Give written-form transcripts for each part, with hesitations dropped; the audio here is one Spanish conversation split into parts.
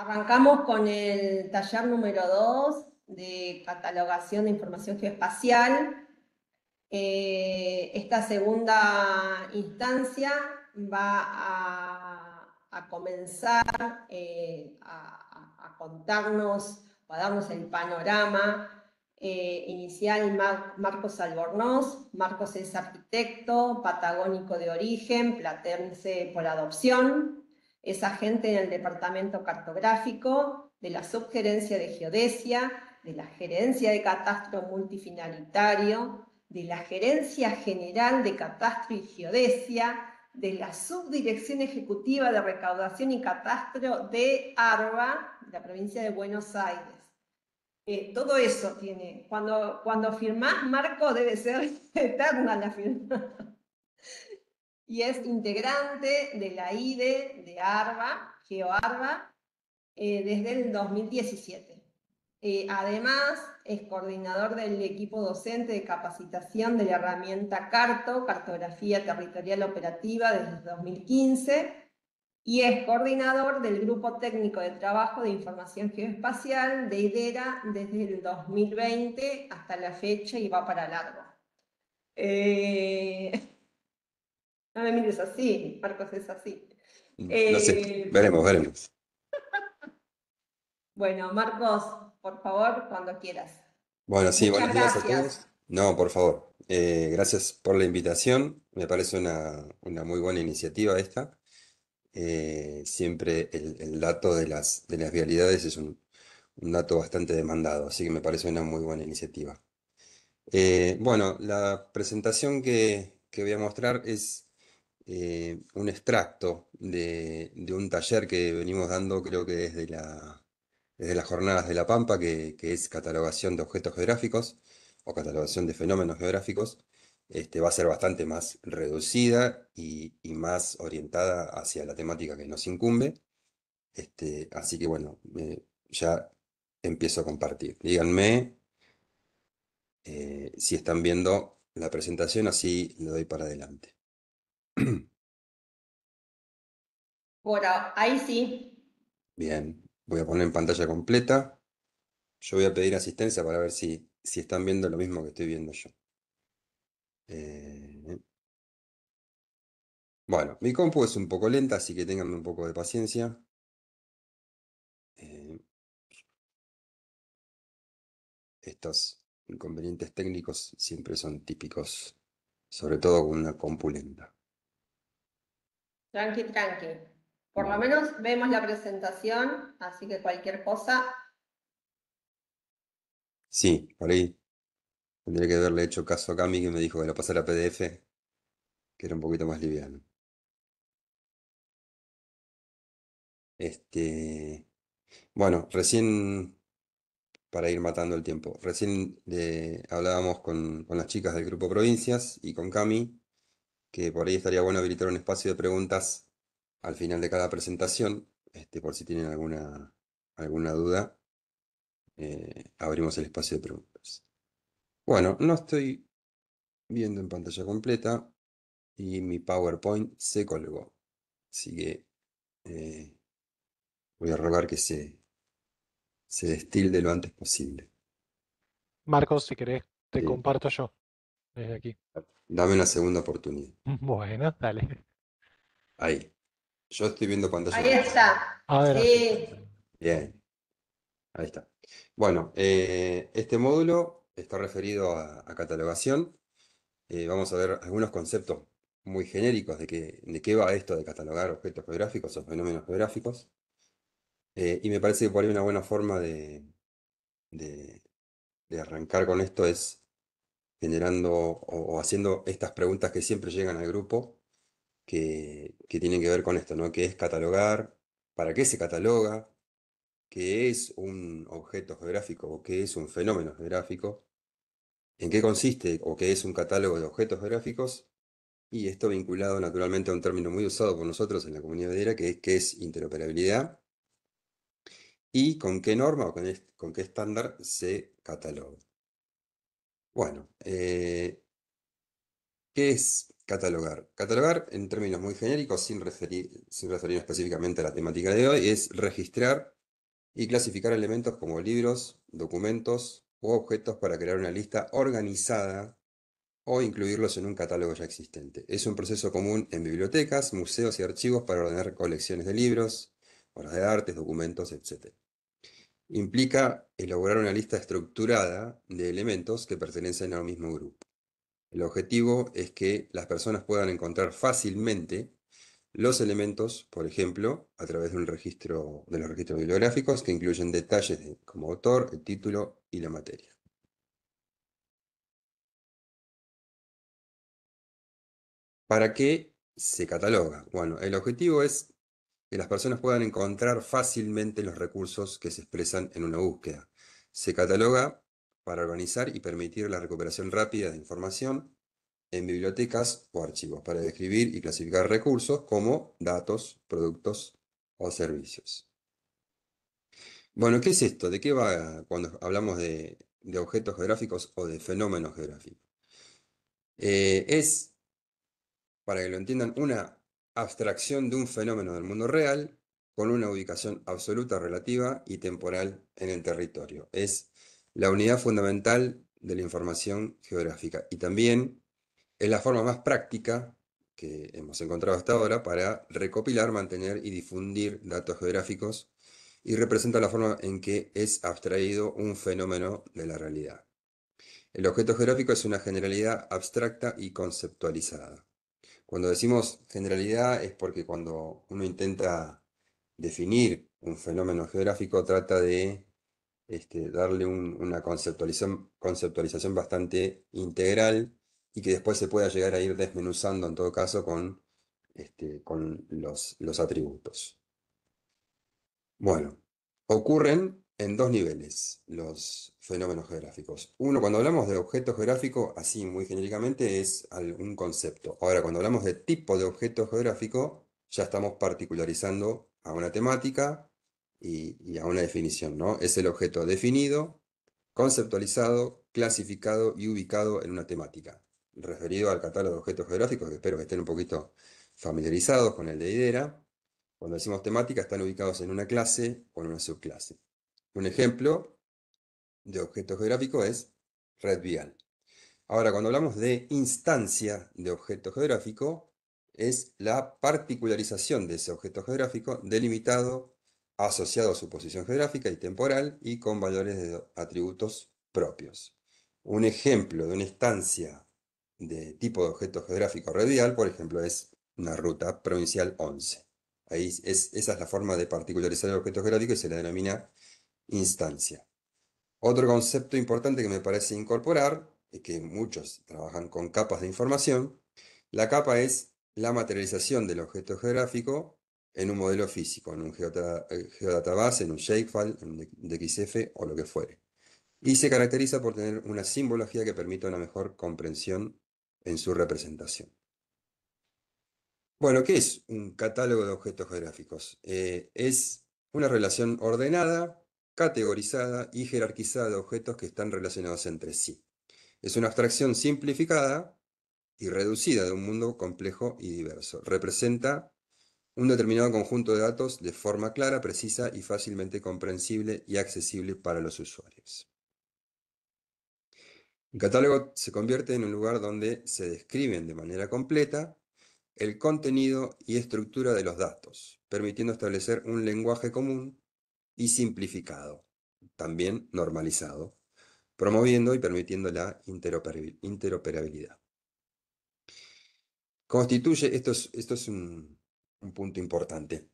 Arrancamos con el taller número 2 de catalogación de información geoespacial. Esta segunda instancia va a comenzar a contarnos, a darnos el panorama inicial. Marcos Albornoz. Marcos es arquitecto, patagónico de origen, platense por adopción. Es agente en el Departamento Cartográfico, de la Subgerencia de Geodesia, de la Gerencia de Catastro Multifinalitario, de la Gerencia General de Catastro y Geodesia, de la Subdirección Ejecutiva de Recaudación y Catastro de ARBA, de la provincia de Buenos Aires. Todo eso tiene. Cuando firmás, Marco, debe ser eterna la firma. Y es integrante de la IDE de ARBA, GeoARBA, desde el 2017. Además, es coordinador del equipo docente de capacitación de la herramienta CARTO, Cartografía Territorial Operativa, desde el 2015, y es coordinador del Grupo Técnico de Trabajo de Información Geoespacial de IDERA desde el 2020 hasta la fecha y va para largo. No me mires así, Marcos, es así. No sé, veremos. Bueno, Marcos, por favor, cuando quieras. Bueno, sí, Muchas buenos días a gracias. todos. No, por favor. Gracias por la invitación. Me parece una muy buena iniciativa esta. Siempre el dato de las vialidades es un dato bastante demandado, así que me parece una muy buena iniciativa. Bueno, la presentación que voy a mostrar es un extracto de un taller que venimos dando, creo que desde las Jornadas de La Pampa, que es catalogación de objetos geográficos o catalogación de fenómenos geográficos. Va a ser bastante más reducida y más orientada hacia la temática que nos incumbe. Así que bueno, ya empiezo a compartir. Díganme si están viendo la presentación, así le doy para adelante. Ahí sí. Bien, voy a poner en pantalla completa. Yo voy a pedir asistencia para ver si están viendo lo mismo que estoy viendo yo. Eh, bueno, mi compu es un poco lenta, así que ténganme un poco de paciencia. Eh, Estos inconvenientes técnicos siempre son típicos, sobre todo con una compu lenta. Tranqui, tranqui. Por lo Bueno, menos vemos la presentación, así que cualquier cosa. sí, por ahí tendré que haberle hecho caso a Cami que me dijo que lo pasara a PDF, que era un poquito más liviano. Este, bueno, recién para ir matando el tiempo. Recién hablábamos con las chicas del grupo Provincias y con Cami, que por ahí estaría bueno habilitar un espacio de preguntas al final de cada presentación, por si tienen alguna duda, abrimos el espacio de preguntas. Bueno, no estoy viendo en pantalla completa y mi PowerPoint se colgó, así que eh, voy a rogar que se destilde lo antes posible. Marcos, si querés, te Eh, comparto yo desde aquí. Dame una segunda oportunidad. Bueno, dale. Ahí. Yo estoy viendo pantalla Ahí completa. está. A ver, así. Sí. Bien, ahí está. Bueno, este módulo está referido a catalogación. Vamos a ver algunos conceptos muy genéricos de qué va esto de catalogar objetos geográficos o fenómenos geográficos. Y me parece que por ahí una buena forma de- de arrancar con esto es generando o haciendo estas preguntas que siempre llegan al grupo que tienen que ver con esto, ¿no? ¿Qué es catalogar? ¿Para qué se cataloga? ¿Qué es un objeto geográfico o qué es un fenómeno geográfico? ¿En qué consiste o qué es un catálogo de objetos geográficos? Y esto vinculado naturalmente a un término muy usado por nosotros en la comunidad de qué es interoperabilidad y con qué norma o con qué estándar se cataloga. Bueno, ¿qué es catalogar? Catalogar, en términos muy genéricos, sin referirnos específicamente a la temática de hoy, es registrar y clasificar elementos como libros, documentos u objetos para crear una lista organizada o incluirlos en un catálogo ya existente. Es un proceso común en bibliotecas, museos y archivos para ordenar colecciones de libros, obras de arte, documentos, etc. Implica elaborar una lista estructurada de elementos que pertenecen al mismo grupo. El objetivo es que las personas puedan encontrar fácilmente los elementos, por ejemplo, a través de los registros bibliográficos que incluyen detalles como autor, el título y la materia. ¿Para qué se cataloga? Bueno, el objetivo es que las personas puedan encontrar fácilmente los recursos que se expresan en una búsqueda. Se cataloga para organizar y permitir la recuperación rápida de información en bibliotecas o archivos, para describir y clasificar recursos como datos, productos o servicios. Bueno, ¿qué es esto? ¿De qué va cuando hablamos de objetos geográficos o de fenómenos geográficos? Es, para que lo entiendan, una abstracción de un fenómeno del mundo real con una ubicación absoluta, relativa y temporal en el territorio. Es la unidad fundamental de la información geográfica y también es la forma más práctica que hemos encontrado hasta ahora para recopilar, mantener y difundir datos geográficos y representa la forma en que es abstraído un fenómeno de la realidad. El objeto geográfico es una generalidad abstracta y conceptualizada. Cuando decimos generalidad es porque cuando uno intenta definir un fenómeno geográfico trata de darle una conceptualización bastante integral y que después se pueda llegar a ir desmenuzando en todo caso con los atributos. Bueno, ocurren en dos niveles los fenómenos geográficos. Uno, cuando hablamos de objeto geográfico, así muy genéricamente, es un concepto. Ahora, cuando hablamos de tipo de objeto geográfico, ya estamos particularizando a una temática y a una definición, ¿no? Es el objeto definido, conceptualizado, clasificado y ubicado en una temática. Referido al catálogo de objetos geográficos, que espero que estén un poquito familiarizados con el de IDERA. Cuando decimos temática, están ubicados en una clase o en una subclase. Un ejemplo de objeto geográfico es red vial. Ahora, cuando hablamos de instancia de objeto geográfico, es la particularización de ese objeto geográfico delimitado, asociado a su posición geográfica y temporal y con valores de atributos propios. Un ejemplo de una instancia de tipo de objeto geográfico red vial, por ejemplo, es una ruta provincial 11. Esa es la forma de particularizar el objeto geográfico y se le denomina instancia. Otro concepto importante que me parece incorporar, y que muchos trabajan con capas de información, la capa es la materialización del objeto geográfico en un modelo físico, en un geodatabase, en un shapefile, en un DXF o lo que fuere. Y se caracteriza por tener una simbología que permita una mejor comprensión en su representación. Bueno, ¿qué es un catálogo de objetos geográficos? Es una relación ordenada, categorizada y jerarquizada de objetos que están relacionados entre sí. Es una abstracción simplificada y reducida de un mundo complejo y diverso. Representa un determinado conjunto de datos de forma clara, precisa y fácilmente comprensible y accesible para los usuarios. Un catálogo se convierte en un lugar donde se describen de manera completa el contenido y estructura de los datos, permitiendo establecer un lenguaje común y simplificado, también normalizado, promoviendo y permitiendo la interoperabilidad. Esto es un punto importante,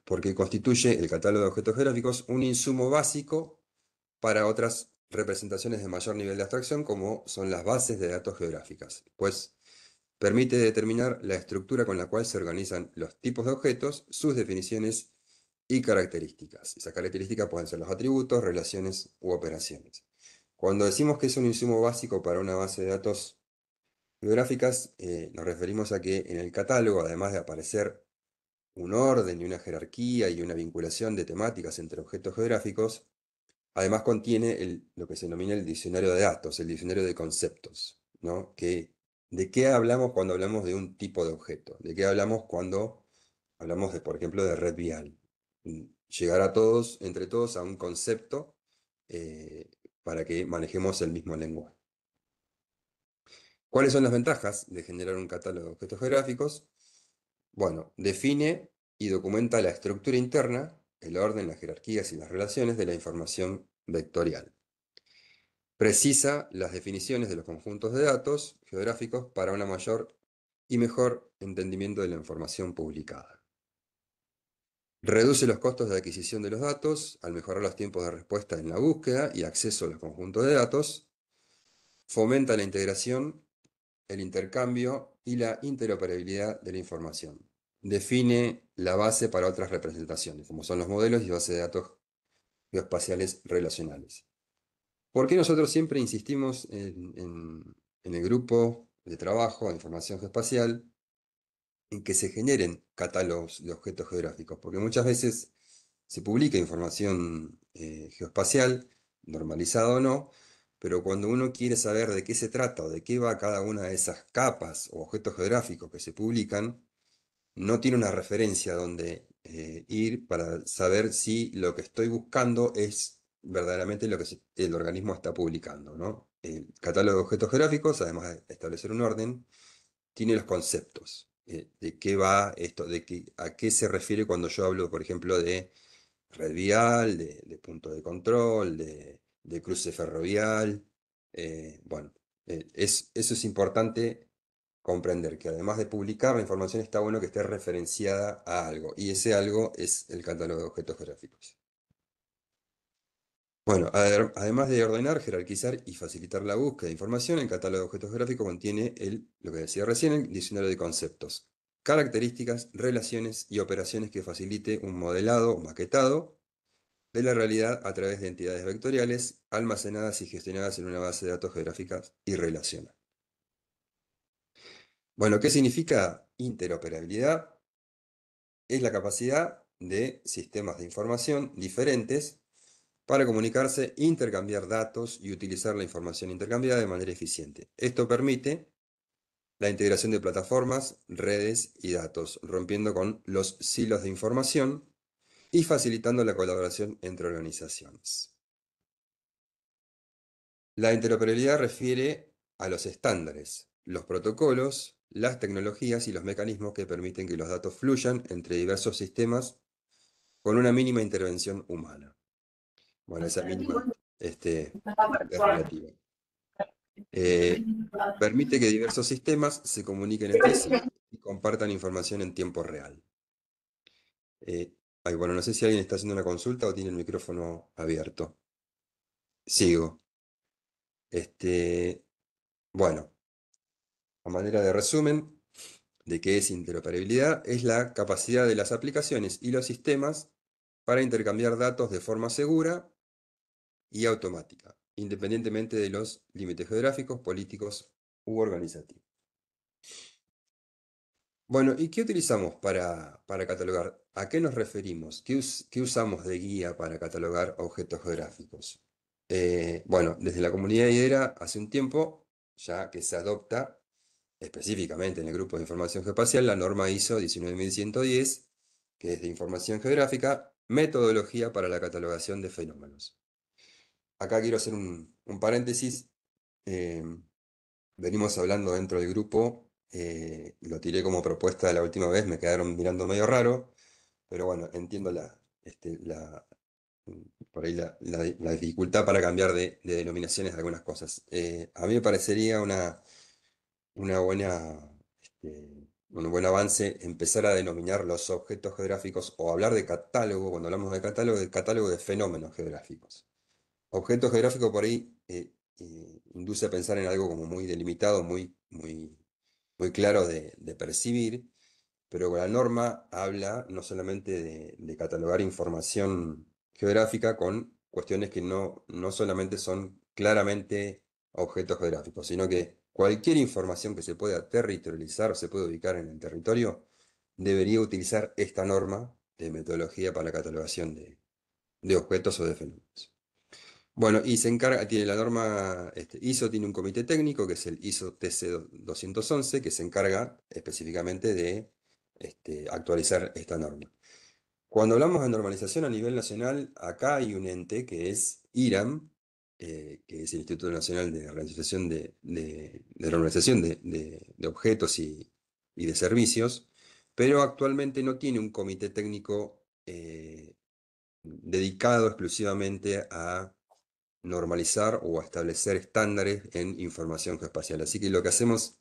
porque constituye el catálogo de objetos geográficos un insumo básico para otras representaciones de mayor nivel de abstracción, como son las bases de datos geográficas, pues permite determinar la estructura con la cual se organizan los tipos de objetos, sus definiciones y características. Esas características pueden ser los atributos, relaciones u operaciones. Cuando decimos que es un insumo básico para una base de datos geográficas, nos referimos a que en el catálogo, además de aparecer un orden y una jerarquía y una vinculación de temáticas entre objetos geográficos, además contiene lo que se denomina el diccionario de datos, el diccionario de conceptos, ¿no? ¿De qué hablamos cuando hablamos de un tipo de objeto? ¿De qué hablamos cuando hablamos por ejemplo, de red vial? llegar a todos, entre todos, a un concepto para que manejemos el mismo lenguaje. ¿Cuáles son las ventajas de generar un catálogo de objetos geográficos? Bueno, define y documenta la estructura interna, el orden, las jerarquías y las relaciones de la información vectorial. Precisa las definiciones de los conjuntos de datos geográficos para un mayor y mejor entendimiento de la información publicada. Reduce los costos de adquisición de los datos al mejorar los tiempos de respuesta en la búsqueda y acceso a los conjuntos de datos. Fomenta la integración, el intercambio y la interoperabilidad de la información. Define la base para otras representaciones, como son los modelos y bases de datos geoespaciales relacionales. ¿Por qué nosotros siempre insistimos en el grupo de trabajo de información geoespacial en que se generen catálogos de objetos geográficos? Porque muchas veces se publica información geoespacial, normalizada o no, pero cuando uno quiere saber de qué se trata o de qué va cada una de esas capas o objetos geográficos que se publican, no tiene una referencia donde ir para saber si lo que estoy buscando es verdaderamente lo que el organismo está publicando, ¿no? El catálogo de objetos geográficos, además de establecer un orden, tiene los conceptos. De qué va esto, a qué se refiere cuando yo hablo, por ejemplo, de red vial, de punto de control, de cruce ferrovial. Bueno, eso es importante comprender, que además de publicar la información está bueno que esté referenciada a algo, y ese algo es el catálogo de objetos geográficos. Bueno, además de ordenar, jerarquizar y facilitar la búsqueda de información, el catálogo de objetos geográficos contiene lo que decía recién, el diccionario de conceptos, características, relaciones y operaciones que facilite un modelado o maquetado de la realidad a través de entidades vectoriales almacenadas y gestionadas en una base de datos geográficas y relacional. Bueno, ¿qué significa interoperabilidad? Es la capacidad de sistemas de información diferentes para comunicarse, intercambiar datos y utilizar la información intercambiada de manera eficiente. Esto permite la integración de plataformas, redes y datos, rompiendo con los silos de información y facilitando la colaboración entre organizaciones. La interoperabilidad refiere a los estándares, los protocolos, las tecnologías y los mecanismos que permiten que los datos fluyan entre diversos sistemas con una mínima intervención humana. Bueno, esa mínima es relativa. Permite que diversos sistemas se comuniquen entre sí y compartan información en tiempo real. Bueno, no sé si alguien está haciendo una consulta o tiene el micrófono abierto. Sigo. Bueno, a manera de resumen de qué es interoperabilidad, es la capacidad de las aplicaciones y los sistemas para intercambiar datos de forma segura y automática, independientemente de los límites geográficos, políticos u organizativos. Bueno, ¿y qué utilizamos para catalogar? ¿A qué nos referimos? ¿Qué usamos de guía para catalogar objetos geográficos? Bueno, desde la comunidad IDERA hace un tiempo ya que se adopta específicamente en el grupo de información geoespacial la norma ISO 19110, que es de información geográfica, metodología para la catalogación de fenómenos. Acá quiero hacer un paréntesis. Venimos hablando dentro del grupo, lo tiré como propuesta la última vez, me quedaron mirando medio raro, pero bueno, entiendo por ahí la dificultad para cambiar de denominaciones de algunas cosas. A mí me parecería un buen avance empezar a denominar los objetos geográficos o hablar de catálogo, cuando hablamos de catálogo de fenómenos geográficos. Objetos geográficos por ahí induce a pensar en algo como muy delimitado, muy claro de percibir, pero la norma habla no solamente de catalogar información geográfica con cuestiones que no solamente son claramente objetos geográficos, sino que cualquier información que se pueda territorializar o se pueda ubicar en el territorio debería utilizar esta norma de metodología para la catalogación de objetos o de fenómenos. Bueno, y se encarga, tiene la norma ISO, tiene un comité técnico que es el ISO TC 211, que se encarga específicamente de actualizar esta norma. Cuando hablamos de normalización a nivel nacional, acá hay un ente que es IRAM, que es el Instituto Nacional de Organización de Normalización de Objetos y de Servicios, pero actualmente no tiene un comité técnico dedicado exclusivamente a normalizar o a establecer estándares en información geoespacial. Así que lo que hacemos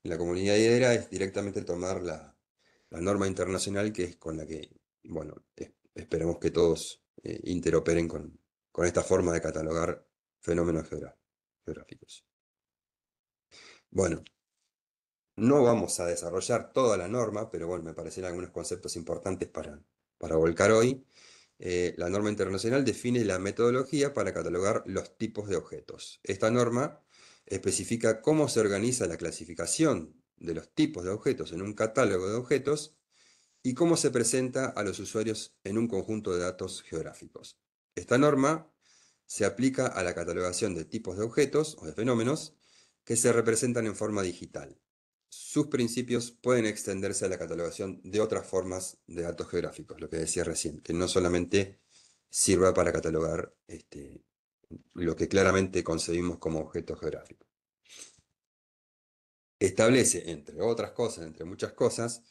en la comunidad IDERA es directamente tomar la norma internacional que es con la que, bueno, esperemos que todos interoperen con esta forma de catalogar fenómenos geográficos. Bueno, no vamos a desarrollar toda la norma, pero bueno, me parecen algunos conceptos importantes para volcar hoy. La norma internacional define la metodología para catalogar los tipos de objetos. Esta norma especifica cómo se organiza la clasificación de los tipos de objetos en un catálogo de objetos y cómo se presenta a los usuarios en un conjunto de datos geográficos. Esta norma se aplica a la catalogación de tipos de objetos o de fenómenos que se representan en forma digital. Sus principios pueden extenderse a la catalogación de otras formas de datos geográficos, lo que decía recién, que no solamente sirva para catalogar lo que claramente concebimos como objetos geográficos. Establece, entre otras cosas, entre muchas cosas,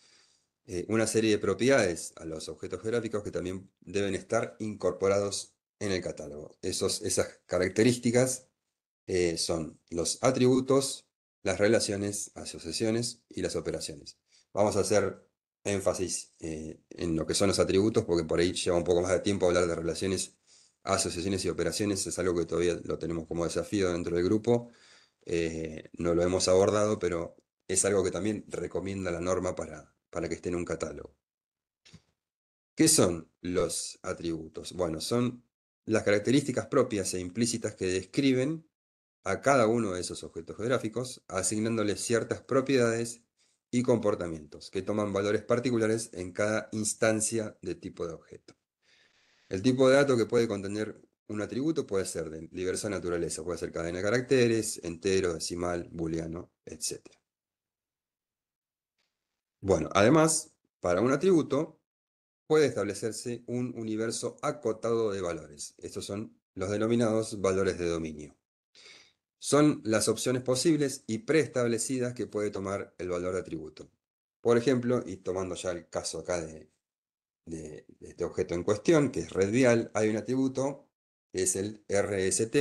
una serie de propiedades a los objetos geográficos que también deben estar incorporados en el catálogo. Esas características son los atributos, las relaciones, asociaciones y las operaciones. Vamos a hacer énfasis en lo que son los atributos, porque por ahí lleva un poco más de tiempo hablar de relaciones, asociaciones y operaciones. Es algo que todavía lo tenemos como desafío dentro del grupo. No lo hemos abordado, pero es algo que también recomienda la norma para que esté en un catálogo. ¿Qué son los atributos? Bueno, son las características propias e implícitas que describen a cada uno de esos objetos geográficos, asignándoles ciertas propiedades y comportamientos que toman valores particulares en cada instancia de tipo de objeto. El tipo de dato que puede contener un atributo puede ser de diversa naturaleza, puede ser cadena de caracteres, entero, decimal, booleano, etc. Bueno, además, para un atributo puede establecerse un universo acotado de valores. Estos son los denominados valores de dominio. Son las opciones posibles y preestablecidas que puede tomar el valor de atributo. Por ejemplo, y tomando ya el caso acá de este objeto en cuestión, que es red vial, hay un atributo que es el RST,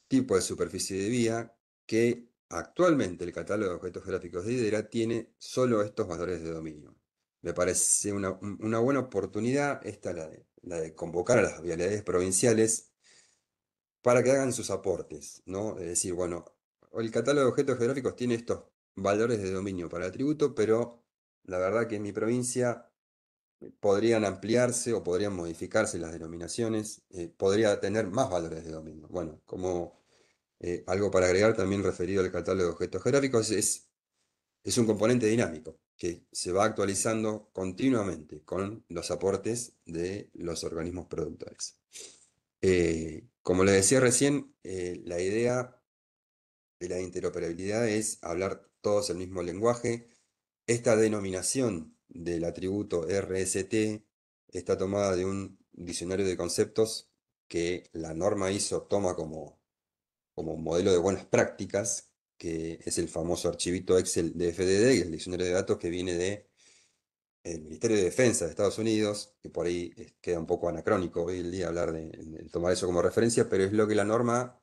tipo de superficie de vía, que actualmente el catálogo de objetos gráficos de IDERA tiene solo estos valores de dominio. Me parece una buena oportunidad esta la de convocar a las vialidades provinciales para que hagan sus aportes, ¿no? Es decir, bueno, el catálogo de objetos geográficos tiene estos valores de dominio para el atributo, pero la verdad que en mi provincia podrían ampliarse o podrían modificarse las denominaciones, podría tener más valores de dominio. Bueno, como algo para agregar también referido al catálogo de objetos geográficos, es un componente dinámico que se va actualizando continuamente con los aportes de los organismos productores. Como les decía recién, la idea de la interoperabilidad es hablar todos el mismo lenguaje. Esta denominación del atributo RST está tomada de un diccionario de conceptos que la norma ISO toma como modelo de buenas prácticas, que es el famoso archivito Excel de FDD, que es el diccionario de datos que viene de el Ministerio de Defensa de Estados Unidos, que por ahí queda un poco anacrónico hoy en día hablar de tomar eso como referencia, pero es lo que la norma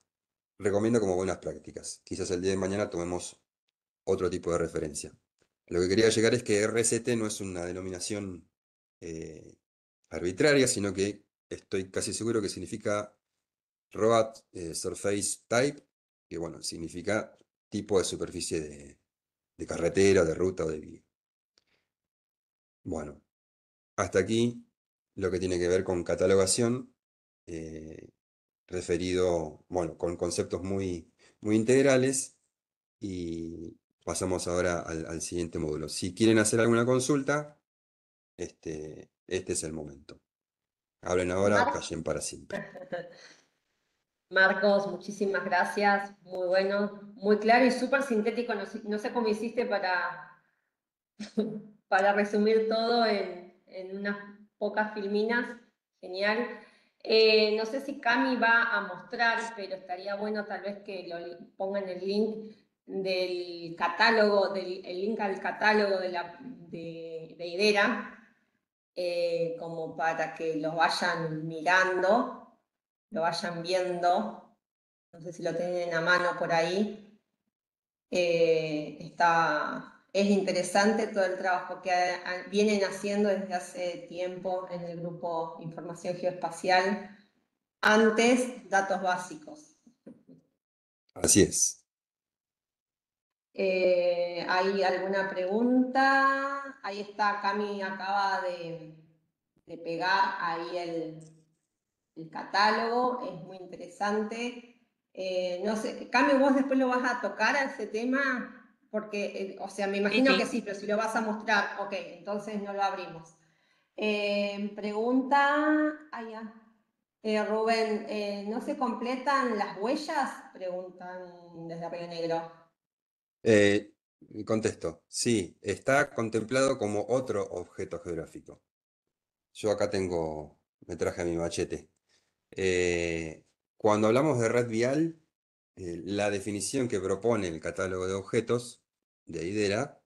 recomienda como buenas prácticas. Quizás el día de mañana tomemos otro tipo de referencia. Lo que quería llegar es que RCT no es una denominación eh, arbitraria, sino que estoy casi seguro que significa Road Surface Type, que bueno, significa tipo de superficie de carretera, de ruta o de vía. Bueno, hasta aquí lo que tiene que ver con catalogación, eh, referido, bueno, con conceptos muy integrales, y pasamos ahora al siguiente módulo. Si quieren hacer alguna consulta, este es el momento. Hablen ahora, Mar- callen para siempre. Marcos, muchísimas gracias, muy bueno, muy claro y súper sintético. No sé cómo hiciste para resumir todo en unas pocas filminas, genial. No sé si Cami va a mostrar, pero estaría bueno tal vez que lo pongan el link del catálogo, el link al catálogo de IDERA, como para que lo vayan mirando, lo vayan viendo. No sé si lo tienen a mano por ahí. Es interesante todo el trabajo que vienen haciendo desde hace tiempo en el grupo Información Geoespacial. Antes, datos básicos. Así es. ¿Hay alguna pregunta? Ahí está, Cami acaba de pegar ahí el catálogo, es muy interesante. No sé, Cami, ¿vos después lo vas a tocar a ese tema? Porque, o sea, me imagino que sí, pero si lo vas a mostrar, ok, entonces no lo abrimos. Pregunta, Rubén, ¿no se completan las huellas? Preguntan desde Río Negro. Eh, Contesto, sí, está contemplado como otro objeto geográfico. Yo acá me traje a mi machete. Cuando hablamos de red vial, la definición que propone el catálogo de objetos de IDERA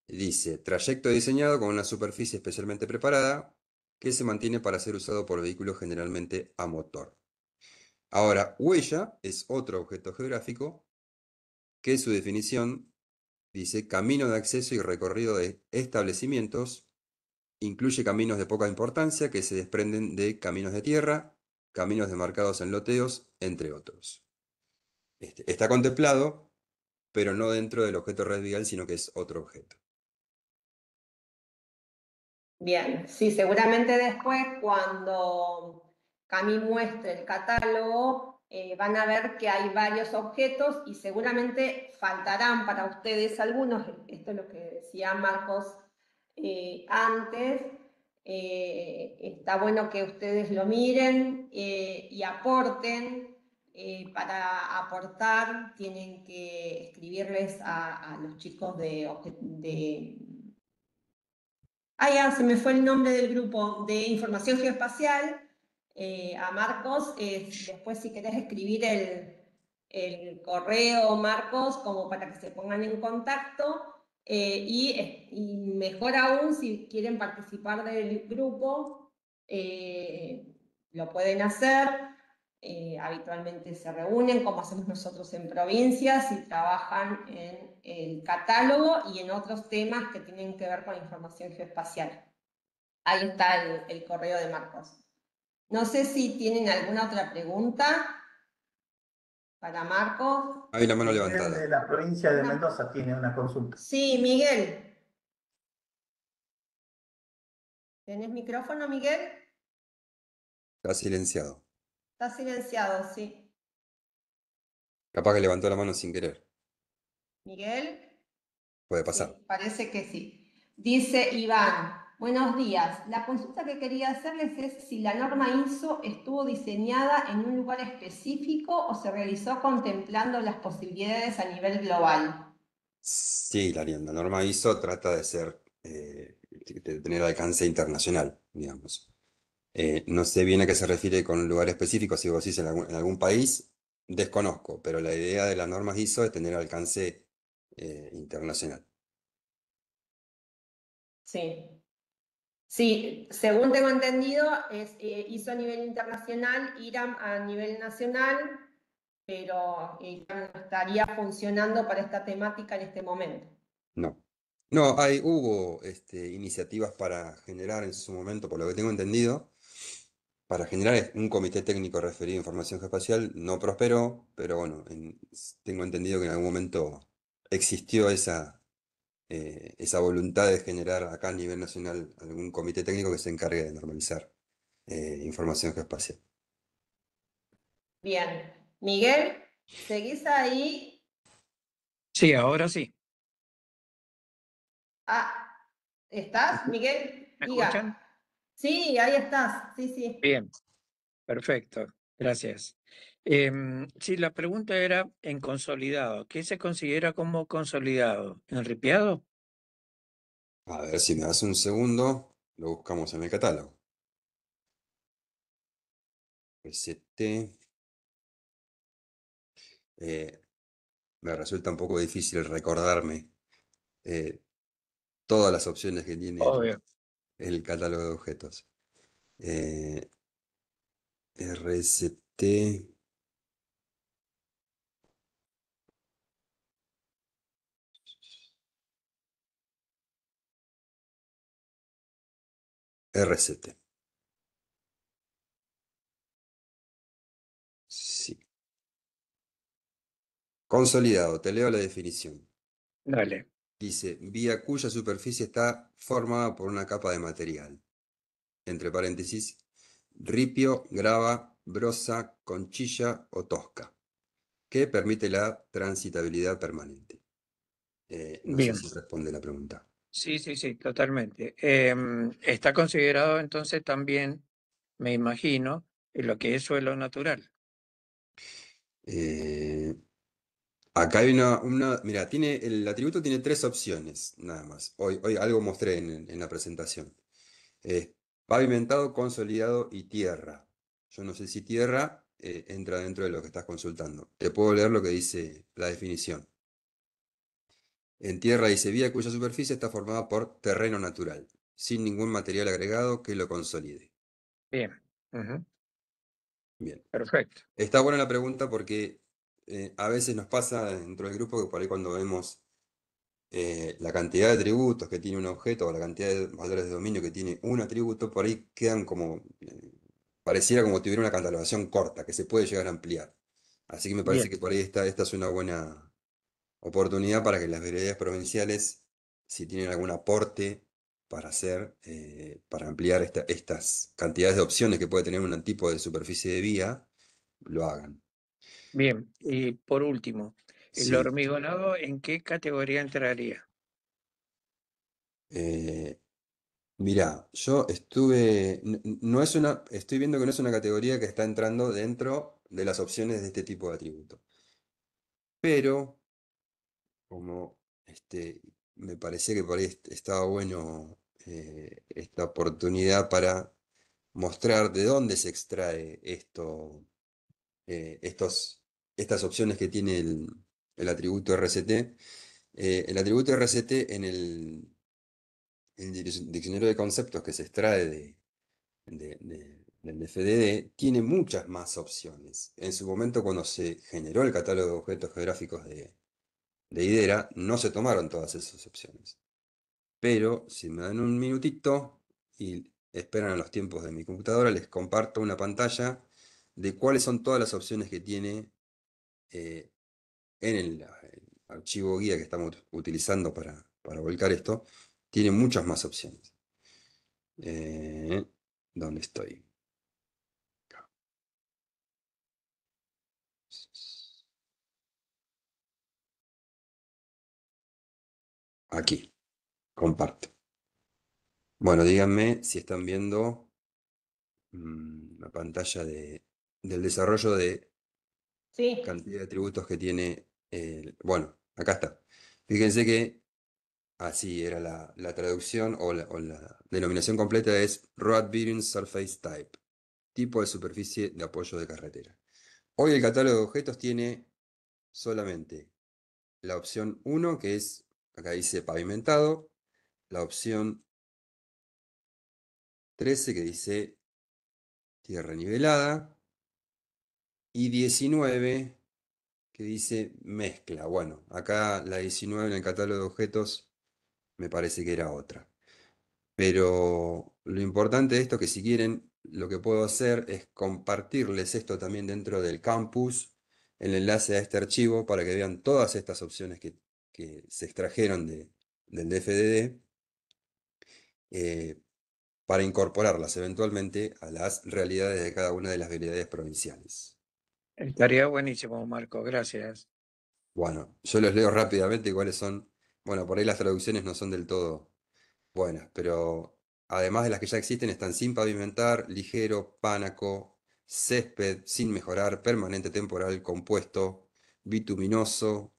dice trayecto diseñado con una superficie especialmente preparada que se mantiene para ser usado por vehículos generalmente a motor. Ahora, huella es otro objeto geográfico que su definición dice camino de acceso y recorrido de establecimientos, incluye caminos de poca importancia que se desprenden de caminos de tierra, caminos demarcados en loteos, entre otros. Está contemplado, pero no dentro del objeto red vial, sino que es otro objeto. Bien, sí, seguramente después cuando Cami muestre el catálogo van a ver que hay varios objetos y seguramente faltarán para ustedes algunos. Esto es lo que decía Marcos antes. Está bueno que ustedes lo miren y aporten. Para aportar tienen que escribirles a los chicos de ya se me fue el nombre del grupo de información geoespacial, a Marcos. Después, si querés escribir el correo, Marcos, como para que se pongan en contacto. Y mejor aún, si quieren participar del grupo, lo pueden hacer. Habitualmente se reúnen, como hacemos nosotros en provincias, y trabajan en el catálogo y en otros temas que tienen que ver con información geoespacial. Ahí está el correo de Marcos. No sé si tienen alguna otra pregunta para Marcos. Hay una mano Miguel levantada. de la provincia de Mendoza tiene una consulta. Sí, Miguel. ¿Tenés micrófono, Miguel? Está silenciado. Está silenciado, sí. Capaz que levantó la mano sin querer. Miguel. Puede pasar. Sí, parece que sí. Dice Iván, buenos días. La consulta que quería hacerles es si la norma ISO estuvo diseñada en un lugar específico o se realizó contemplando las posibilidades a nivel global. Sí, la norma ISO trata de de tener alcance internacional, digamos. No sé bien a qué se refiere con un lugar específico, si vos decís en algún país, desconozco, pero la idea de las normas ISO es tener alcance internacional. Sí. Sí, según tengo entendido, es ISO a nivel internacional, IRAM a nivel nacional, pero IRAM no estaría funcionando para esta temática en este momento. No. No, hubo iniciativas para generar en su momento, por lo que tengo entendido, para generar un comité técnico referido a información geoespacial. No prosperó, pero bueno, tengo entendido que en algún momento existió esa voluntad de generar acá a nivel nacional algún comité técnico que se encargue de normalizar información geoespacial. Bien. Miguel, ¿seguís ahí? Sí, ahora sí. ¿Estás, Miguel? ¿Me Diga. escuchan? Sí, ahí estás. Sí, sí. Bien, perfecto. Gracias. Sí, la pregunta era en consolidado. ¿Qué se considera como consolidado? ¿Enripiado? A ver si me das un segundo, lo buscamos en el catálogo. RCT. Me resulta un poco difícil recordarme todas las opciones que tiene Obvio. el catálogo de objetos. RCT. RCT. Sí. Consolidado, te leo la definición. Dale. Dice, vía cuya superficie está formada por una capa de material. Entre paréntesis, ripio, grava, brosa, conchilla o tosca, que permite la transitabilidad permanente. No sé Bien. si responde la pregunta. Sí, sí, sí, totalmente. Está considerado entonces también, me imagino, en lo que es suelo natural. Eh, Acá hay mira, el atributo tiene tres opciones, nada más. Hoy algo mostré en la presentación. Pavimentado, consolidado y tierra. Yo no sé si tierra entra dentro de lo que estás consultando. Te puedo leer lo que dice la definición. En tierra dice vía cuya superficie está formada por terreno natural, sin ningún material agregado que lo consolide. Bien. Ujú. Bien. Perfecto. Está buena la pregunta porque a veces nos pasa dentro del grupo que por ahí cuando vemos la cantidad de atributos que tiene un objeto o la cantidad de valores de dominio que tiene un atributo, por ahí quedan como, pareciera como tuviera una catalogación corta, que se puede llegar a ampliar. Así que me parece Bien. que por ahí esta es una buena oportunidad para que las veredas provinciales, si tienen algún aporte para hacer, para ampliar estas cantidades de opciones que puede tener un tipo de superficie de vía, lo hagan. Bien. Y por último, ¿el Sí. hormigonado en qué categoría entraría? Eh, Mirá, yo estuve, no es estoy viendo que no es una categoría que está entrando dentro de las opciones de este tipo de atributo. Pero, como me parecía que por ahí estaba bueno esta oportunidad para mostrar de dónde se extrae estas opciones que tiene el atributo RCT. El atributo RCT en el diccionario de conceptos que se extrae del FDD tiene muchas más opciones. En su momento, cuando se generó el catálogo de objetos geográficos de IDERA, no se tomaron todas esas opciones. Pero si me dan un minutito y esperan a los tiempos de mi computadora, les comparto una pantalla de cuáles son todas las opciones que tiene en el archivo guía que estamos utilizando para volcar esto. Tiene muchas más opciones. ¿Dónde estoy? Aquí, comparto. Bueno, díganme si están viendo la pantalla del desarrollo de Sí, cantidad de atributos que tiene. Bueno, acá está. Fíjense que así era la traducción o la denominación completa es Road Bearing Surface Type, tipo de superficie de apoyo de carretera. Hoy el catálogo de objetos tiene solamente la opción 1, que es, acá dice pavimentado, la opción 13, que dice tierra nivelada, y 19, que dice mezcla. Bueno, acá la 19 en el catálogo de objetos me parece que era otra. Pero lo importante de esto es que si quieren, lo que puedo hacer es compartirles esto también dentro del campus, el enlace a este archivo para que vean todas estas opciones que se extrajeron del DFDD, para incorporarlas eventualmente a las realidades de cada una de las veredades provinciales. Estaría buenísimo, Marco. Gracias. Bueno, yo los leo rápidamente cuáles son. Bueno, por ahí las traducciones no son del todo buenas, pero además de las que ya existen, están sin pavimentar, ligero, pánaco, césped, sin mejorar, permanente temporal, compuesto, bituminoso,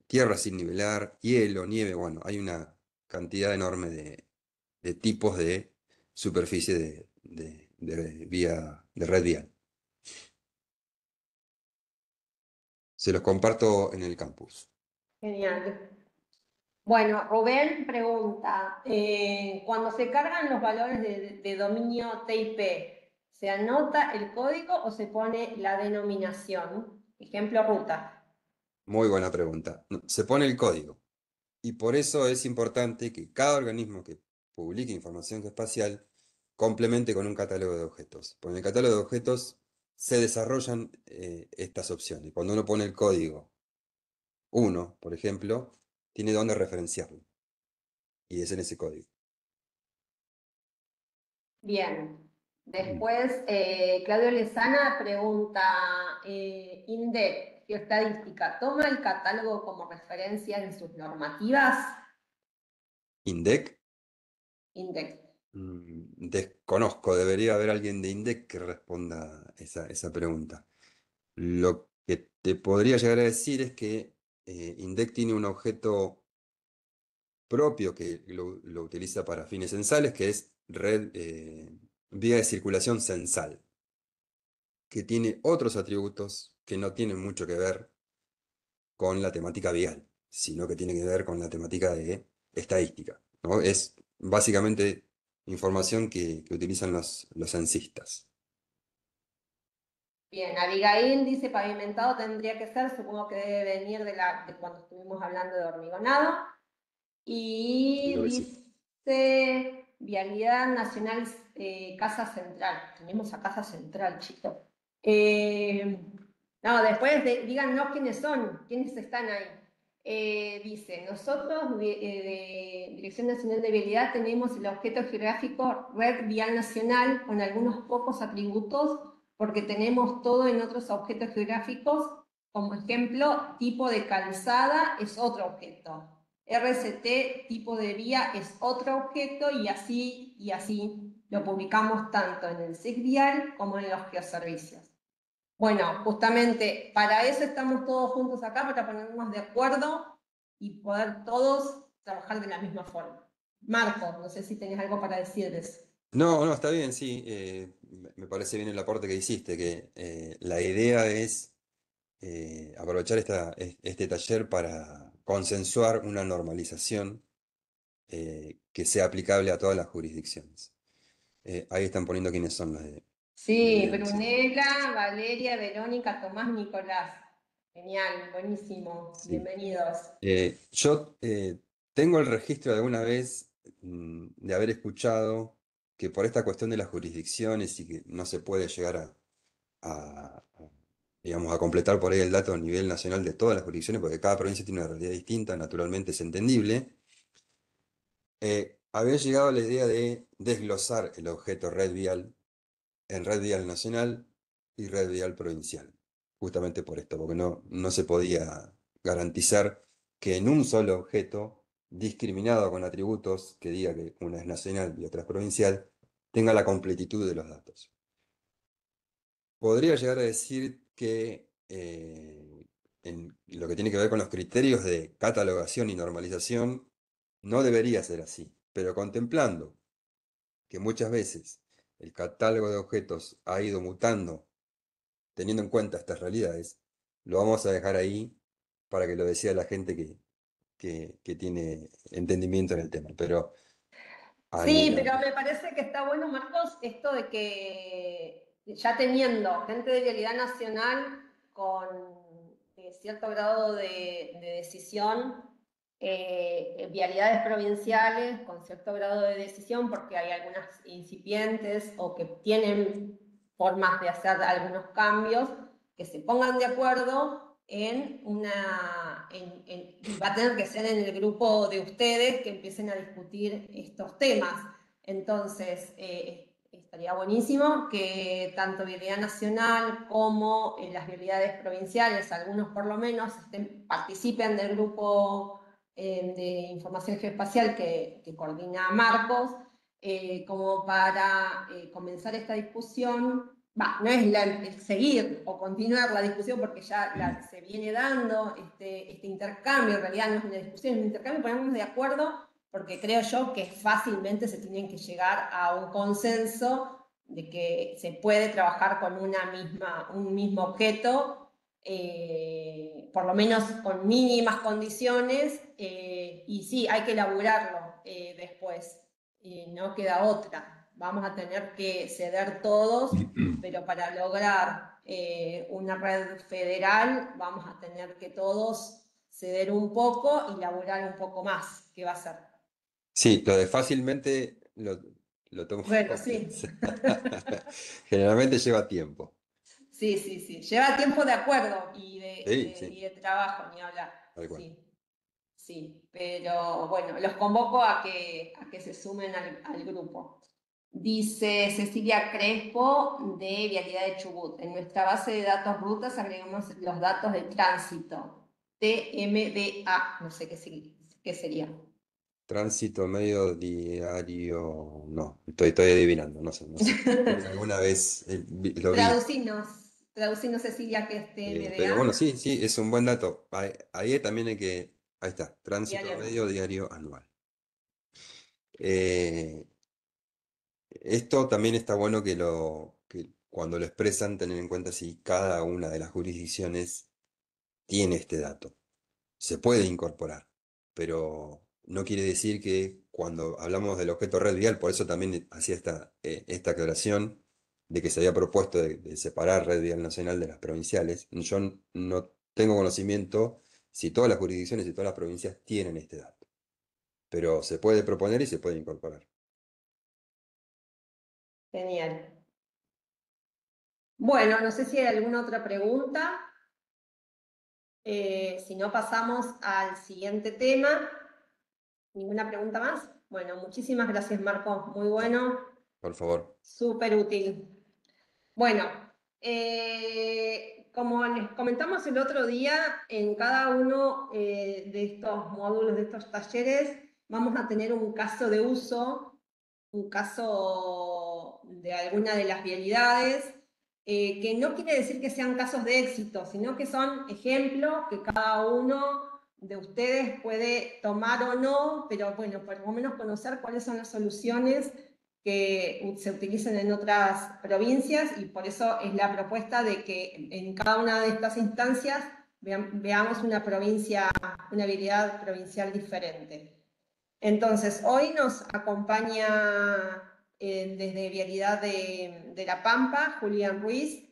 tierra sin nivelar, hielo, nieve. Bueno, hay una cantidad enorme de tipos de superficie de vía, de red vial. Se los comparto en el campus. Genial. Bueno, Rubén pregunta, cuando se cargan los valores de dominio TIP, ¿se anota el código o se pone la denominación? Ejemplo, ruta. Muy buena pregunta. No, se pone el código. Y por eso es importante que cada organismo que publique información geoespacial complemente con un catálogo de objetos. Porque en el catálogo de objetos se desarrollan estas opciones. Cuando uno pone el código 1, por ejemplo, tiene dónde referenciarlo. Y es en ese código. Bien. Después, Claudio Lezana pregunta, INDEC, Geoestadística, ¿toma el catálogo como referencia en sus normativas? ¿INDEC? INDEC. Desconozco, debería haber alguien de INDEC que responda esa pregunta. Lo que te podría llegar a decir es que INDEC tiene un objeto propio que lo utiliza para fines censales, que es vía de circulación censal, que tiene otros atributos que no tienen mucho que ver con la temática vial, sino que tiene que ver con la temática de estadística, ¿no? Es básicamente información que utilizan los censistas. Bien, Abigail dice pavimentado tendría que ser, supongo que debe venir de cuando estuvimos hablando de hormigonado. Y Creo que sí. dice Vialidad Nacional Casa Central. Tenemos a Casa Central, chicos. No, después díganos quiénes son, quiénes están ahí. Dice, nosotros de Dirección Nacional de Vialidad tenemos el objeto geográfico Red Vial Nacional con algunos pocos atributos porque tenemos todo en otros objetos geográficos. Como ejemplo, tipo de calzada es otro objeto. RCT, tipo de vía, es otro objeto y así lo publicamos tanto en el SIGVIAL como en los geoservicios. Bueno, justamente para eso estamos todos juntos acá, para ponernos de acuerdo y poder todos trabajar de la misma forma. Marco, no sé si tenés algo para decirles. No, está bien, sí. Me parece bien el aporte que hiciste, que la idea es aprovechar este taller para consensuar una normalización que sea aplicable a todas las jurisdicciones. Ahí están poniendo quiénes son las de Sí, Vialidad Nacional. Brunella, Valeria, Verónica, Tomás, Nicolás. Genial, buenísimo. Sí. Bienvenidos. Yo tengo el registro de alguna vez de haber escuchado que por esta cuestión de las jurisdicciones y que no se puede llegar digamos, a completar por ahí el dato a nivel nacional de todas las jurisdicciones, porque cada provincia tiene una realidad distinta, naturalmente es entendible. Había llegado a la idea de desglosar el objeto red vial en red vial nacional y red vial provincial, justamente por esto, porque no se podía garantizar que en un solo objeto, discriminado con atributos que diga que una es nacional y otra es provincial, tenga la completitud de los datos. Podría llegar a decir que en lo que tiene que ver con los criterios de catalogación y normalización, no debería ser así, pero contemplando que muchas veces el catálogo de objetos ha ido mutando teniendo en cuenta estas realidades, lo vamos a dejar ahí para que lo decida la gente que tiene entendimiento en el tema. Pero Sí, pero me parece que está bueno, Marcos, esto de que ya teniendo gente de Vialidad Nacional con cierto grado de decisión, vialidades provinciales con cierto grado de decisión, porque hay algunas incipientes o que tienen formas de hacer algunos cambios, que se pongan de acuerdo va a tener que ser en el grupo de ustedes que empiecen a discutir estos temas. Entonces, estaría buenísimo que tanto Vialidad Nacional como las vialidades provinciales, algunos por lo menos, participen del grupo de información geoespacial que coordina Marcos, como para comenzar esta discusión. No es seguir o continuar la discusión porque ya se viene dando este intercambio, en realidad no es una discusión, es un intercambio, ponernos de acuerdo porque creo yo que fácilmente se tienen que llegar a un consenso de que se puede trabajar con un mismo objeto, por lo menos con mínimas condiciones, y sí, hay que elaborarlo después, no queda otra. Vamos a tener que ceder todos, pero para lograr una red federal vamos a tener que todos ceder un poco y laburar un poco más. ¿Qué va a ser? Sí, lo de fácilmente lo tomo Bueno, con sí. pinzas. Generalmente lleva tiempo. Sí, sí, sí. Lleva tiempo de acuerdo y Sí, sí, y de trabajo, ni hablar. tal cual. Sí, sí. Pero bueno, los convoco a que se sumen al grupo. Dice Cecilia Crespo de Vialidad de Chubut. En nuestra base de datos rutas agregamos los datos de tránsito. TMDA, no sé qué sería. Tránsito medio diario, no, estoy adivinando, no sé, no sé. Creo que alguna vez lo vi. Traducinos Cecilia, que es Pero bueno, TMDA. sí, sí, es un buen dato. Ahí también ahí está, tránsito Diario. medio diario anual. Eh, Esto también está bueno que cuando lo expresan, tener en cuenta si cada una de las jurisdicciones tiene este dato. Se puede incorporar, pero no quiere decir que cuando hablamos del objeto red vial, por eso también hacía esta aclaración de que se había propuesto de separar red vial nacional de las provinciales. Yo no tengo conocimiento si todas las jurisdicciones y todas las provincias tienen este dato, pero se puede proponer y se puede incorporar. Genial. Bueno, no sé si hay alguna otra pregunta. Si no, pasamos al siguiente tema. ¿Ninguna pregunta más? Bueno, muchísimas gracias, Marco. Muy bueno, Por favor. súper útil. Bueno, como les comentamos el otro día, en cada uno de estos módulos, de estos talleres, vamos a tener un caso de uso, un caso de alguna de las vialidades, que no quiere decir que sean casos de éxito, sino que son ejemplos que cada uno de ustedes puede tomar o no, pero bueno, por lo menos conocer cuáles son las soluciones que se utilizan en otras provincias, y por eso es la propuesta de que en cada una de estas instancias veamos una vialidad provincial diferente. Entonces, hoy nos acompaña desde Vialidad de La Pampa, Julián Ruiz.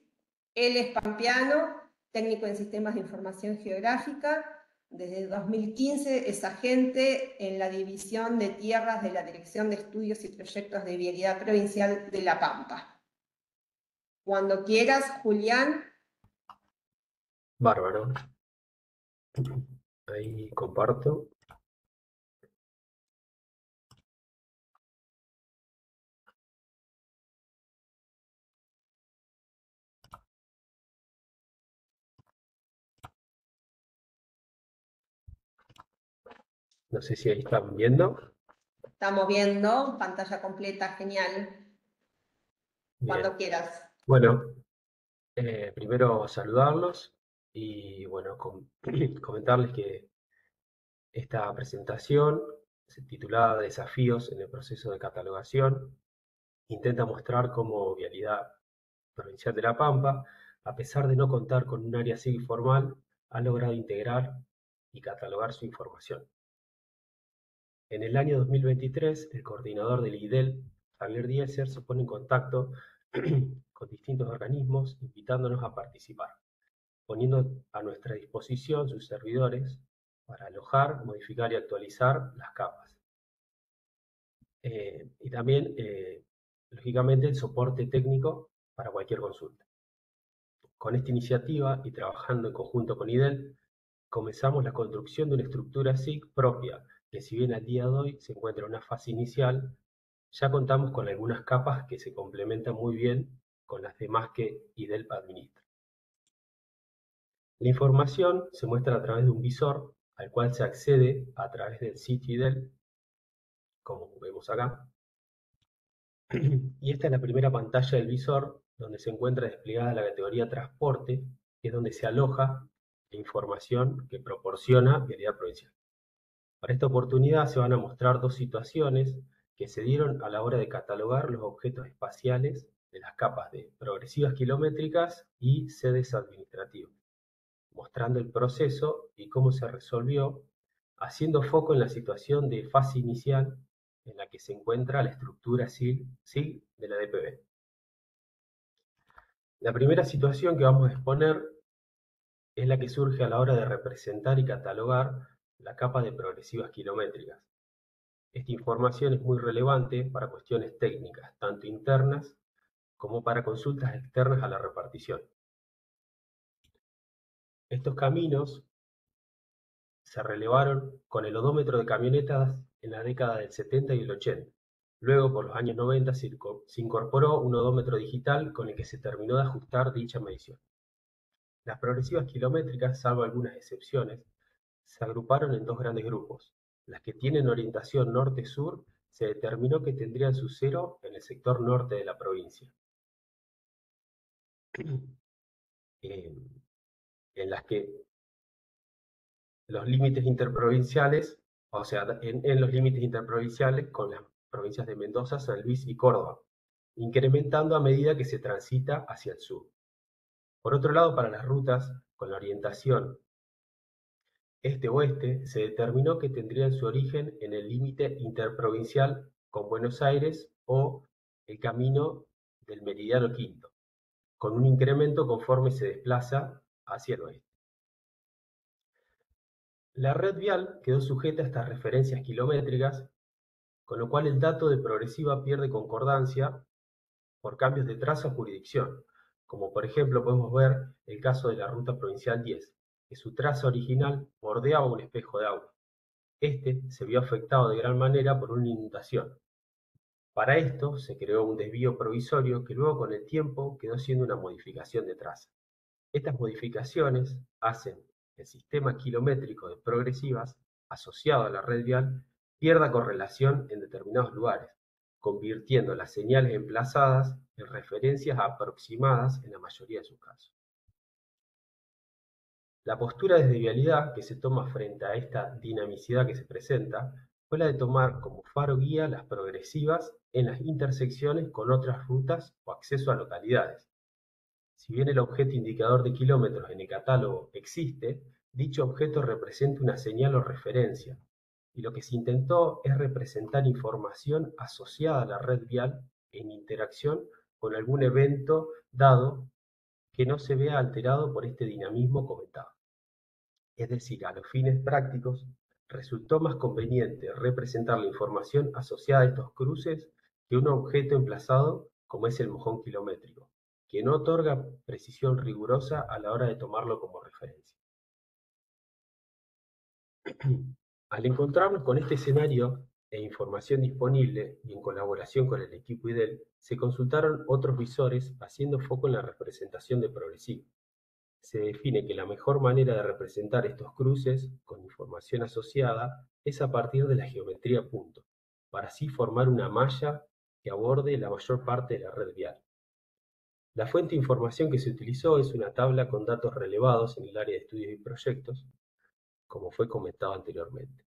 Él es pampeano, técnico en sistemas de información geográfica. Desde 2015 es agente en la División de Tierras de la Dirección de Estudios y Proyectos de Vialidad Provincial de La Pampa. Cuando quieras, Julián. Bárbaro. Ahí comparto. No sé si ahí están viendo. Estamos viendo pantalla completa, genial. Bien. Cuando quieras. Bueno, primero saludarlos y bueno, comentarles que esta presentación, titulada Desafíos en el proceso de catalogación, intenta mostrar cómo Vialidad Provincial de La Pampa, a pesar de no contar con un área civil formal, ha logrado integrar y catalogar su información. En el año 2023, el coordinador del IDEL, Javier Dieser, se pone en contacto con distintos organismos, invitándonos a participar, poniendo a nuestra disposición sus servidores para alojar, modificar y actualizar las capas. Y también, lógicamente, el soporte técnico para cualquier consulta. Con esta iniciativa y trabajando en conjunto con IDEL, comenzamos la construcción de una estructura SIC propia, que si bien al día de hoy se encuentra en una fase inicial, ya contamos con algunas capas que se complementan muy bien con las demás que IDEL administra. La información se muestra a través de un visor al cual se accede a través del sitio IDEL, como vemos acá. Y esta es la primera pantalla del visor, donde se encuentra desplegada la categoría transporte, que es donde se aloja la información que proporciona Vialidad Provincial. Para esta oportunidad se van a mostrar dos situaciones que se dieron a la hora de catalogar los objetos espaciales de las capas de progresivas kilométricas y sedes administrativas, mostrando el proceso y cómo se resolvió, haciendo foco en la situación de fase inicial en la que se encuentra la estructura SIG de la DPB. La primera situación que vamos a exponer es la que surge a la hora de representar y catalogar la capa de progresivas kilométricas. Esta información es muy relevante para cuestiones técnicas, tanto internas como para consultas externas a la repartición. Estos caminos se relevaron con el odómetro de camionetas en la década del 70 y el 80. Luego, por los años 90, se incorporó un odómetro digital con el que se terminó de ajustar dicha medición. Las progresivas kilométricas, salvo algunas excepciones, se agruparon en dos grandes grupos. Las que tienen orientación norte-sur se determinó que tendrían su cero en el sector norte de la provincia. En las que los límites interprovinciales, o sea, en los límites interprovinciales con las provincias de Mendoza, San Luis y Córdoba, incrementando a medida que se transita hacia el sur. Por otro lado, para las rutas con la orientación este-oeste, se determinó que tendrían su origen en el límite interprovincial con Buenos Aires o el camino del Meridiano Quinto, con un incremento conforme se desplaza hacia el oeste. La red vial quedó sujeta a estas referencias kilométricas, con lo cual el dato de progresiva pierde concordancia por cambios de trazo o jurisdicción, como por ejemplo podemos ver el caso de la Ruta Provincial 10, que su trazo original bordeaba un espejo de agua. Este se vio afectado de gran manera por una inundación. Para esto se creó un desvío provisorio que luego con el tiempo quedó siendo una modificación de traza. Estas modificaciones hacen que el sistema kilométrico de progresivas asociado a la red vial pierda correlación en determinados lugares, convirtiendo las señales emplazadas en referencias aproximadas en la mayoría de sus casos. La postura desde vialidad que se toma frente a esta dinamicidad que se presenta fue la de tomar como faro guía las progresivas en las intersecciones con otras rutas o acceso a localidades. Si bien el objeto indicador de kilómetros en el catálogo existe, dicho objeto representa una señal o referencia, y lo que se intentó es representar información asociada a la red vial en interacción con algún evento dado que no se vea alterado por este dinamismo comentado. Es decir, a los fines prácticos, resultó más conveniente representar la información asociada a estos cruces que un objeto emplazado como es el mojón kilométrico, que no otorga precisión rigurosa a la hora de tomarlo como referencia. Al encontrarnos con este escenario e información disponible y en colaboración con el equipo IDEL, se consultaron otros visores haciendo foco en la representación de progresivo. Se define que la mejor manera de representar estos cruces con información asociada es a partir de la geometría punto, para así formar una malla que aborde la mayor parte de la red vial. La fuente de información que se utilizó es una tabla con datos relevados en el área de estudios y proyectos, como fue comentado anteriormente,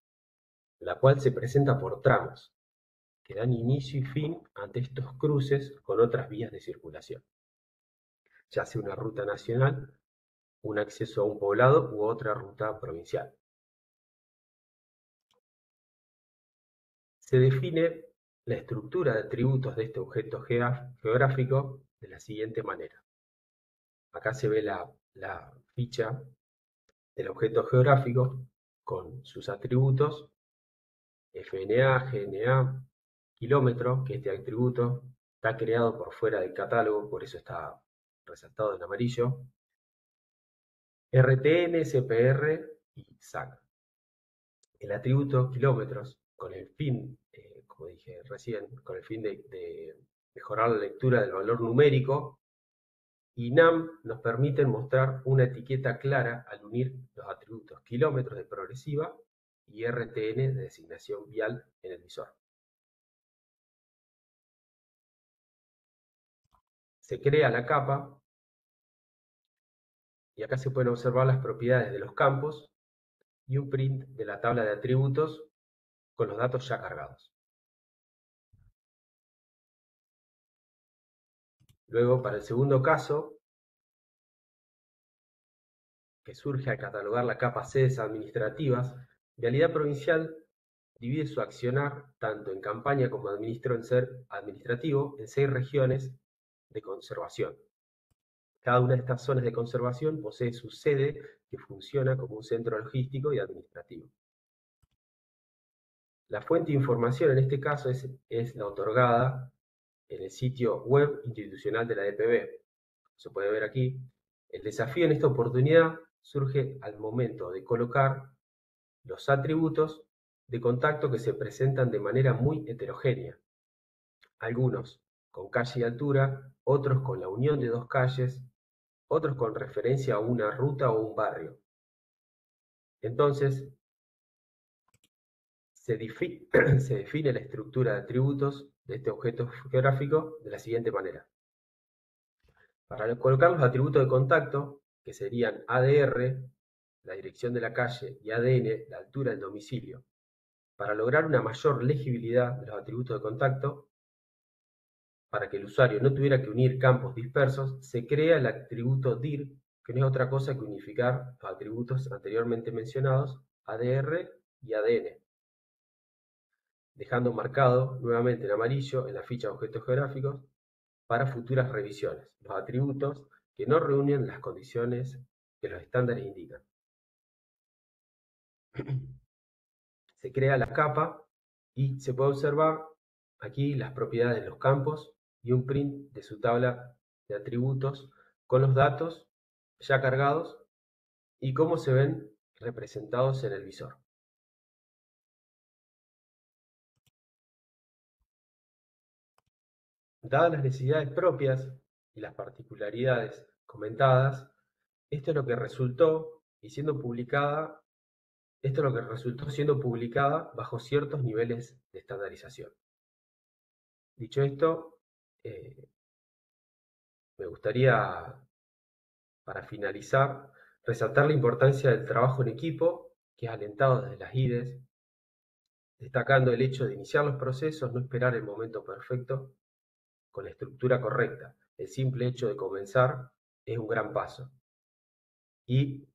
la cual se presenta por tramos, que dan inicio y fin ante estos cruces con otras vías de circulación, ya sea una ruta nacional, un acceso a un poblado u otra ruta provincial. Se define la estructura de atributos de este objeto geográfico de la siguiente manera. Acá se ve la ficha del objeto geográfico con sus atributos FNA, GNA, kilómetro, que este atributo está creado por fuera del catálogo, por eso está resaltado en amarillo, RTN, CPR y SAC. El atributo kilómetros, con el fin, como dije recién, con el fin de mejorar la lectura del valor numérico, y NAM nos permiten mostrar una etiqueta clara al unir los atributos kilómetros de progresiva y RTN de designación vial en el visor. Se crea la capa y acá se pueden observar las propiedades de los campos y un print de la tabla de atributos con los datos ya cargados. Luego, para el segundo caso, que surge al catalogar la capa sedes administrativas, Vialidad Provincial divide su accionar, tanto en campaña como administrativo, en 6 regiones de conservación. Cada una de estas zonas de conservación posee su sede que funciona como un centro logístico y administrativo. La fuente de información en este caso es la otorgada en el sitio web institucional de la DPB. Se puede ver aquí. El desafío en esta oportunidad surge al momento de colocar los atributos de contacto que se presentan de manera muy heterogénea. Algunos con calle y altura, otros con la unión de dos calles, otros con referencia a una ruta o un barrio. Entonces, se define la estructura de atributos de este objeto geográfico de la siguiente manera. Para colocar los atributos de contacto, que serían ADR, la dirección de la calle, y ADN, la altura del domicilio. Para lograr una mayor legibilidad de los atributos de contacto, para que el usuario no tuviera que unir campos dispersos, se crea el atributo dir, que no es otra cosa que unificar los atributos anteriormente mencionados, ADR y ADN, dejando marcado nuevamente en amarillo en la ficha de objetos geográficos para futuras revisiones los atributos que no reúnen las condiciones que los estándares indican. Se crea la capa y se puede observar aquí las propiedades de los campos y un print de su tabla de atributos con los datos ya cargados y cómo se ven representados en el visor. Dadas las necesidades propias y las particularidades comentadas, esto es lo que resultó siendo publicada bajo ciertos niveles de estandarización. Dicho esto, me gustaría, para finalizar, resaltar la importancia del trabajo en equipo, que es alentado desde las IDES, destacando el hecho de iniciar los procesos, no esperar el momento perfecto, con la estructura correcta. El simple hecho de comenzar es un gran paso. Y,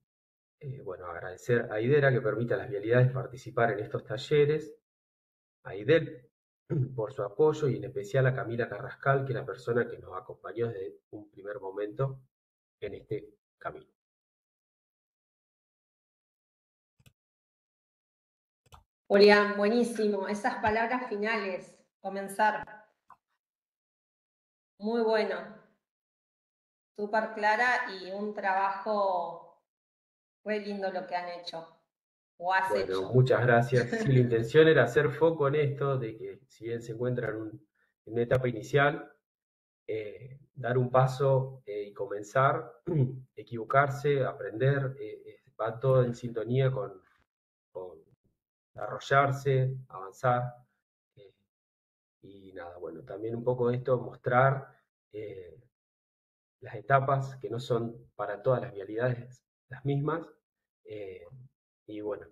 bueno, agradecer a IDERA que permite a las vialidades participar en estos talleres, a IDEL por su apoyo y en especial a Camila Carrascal, que es la persona que nos acompañó desde un primer momento en este camino. Julián, buenísimo. Esas palabras finales, comenzar. Muy bueno. Súper clara y un trabajo muy lindo lo que han hecho. O has Bueno, hecho. muchas gracias. Sí, la intención era hacer foco en esto, de que si bien se encuentran en una etapa inicial, dar un paso y comenzar, equivocarse, aprender, va todo en sintonía con desarrollarse, avanzar. Y nada, bueno, también un poco de esto, mostrar las etapas que no son para todas las vialidades las mismas. Y bueno,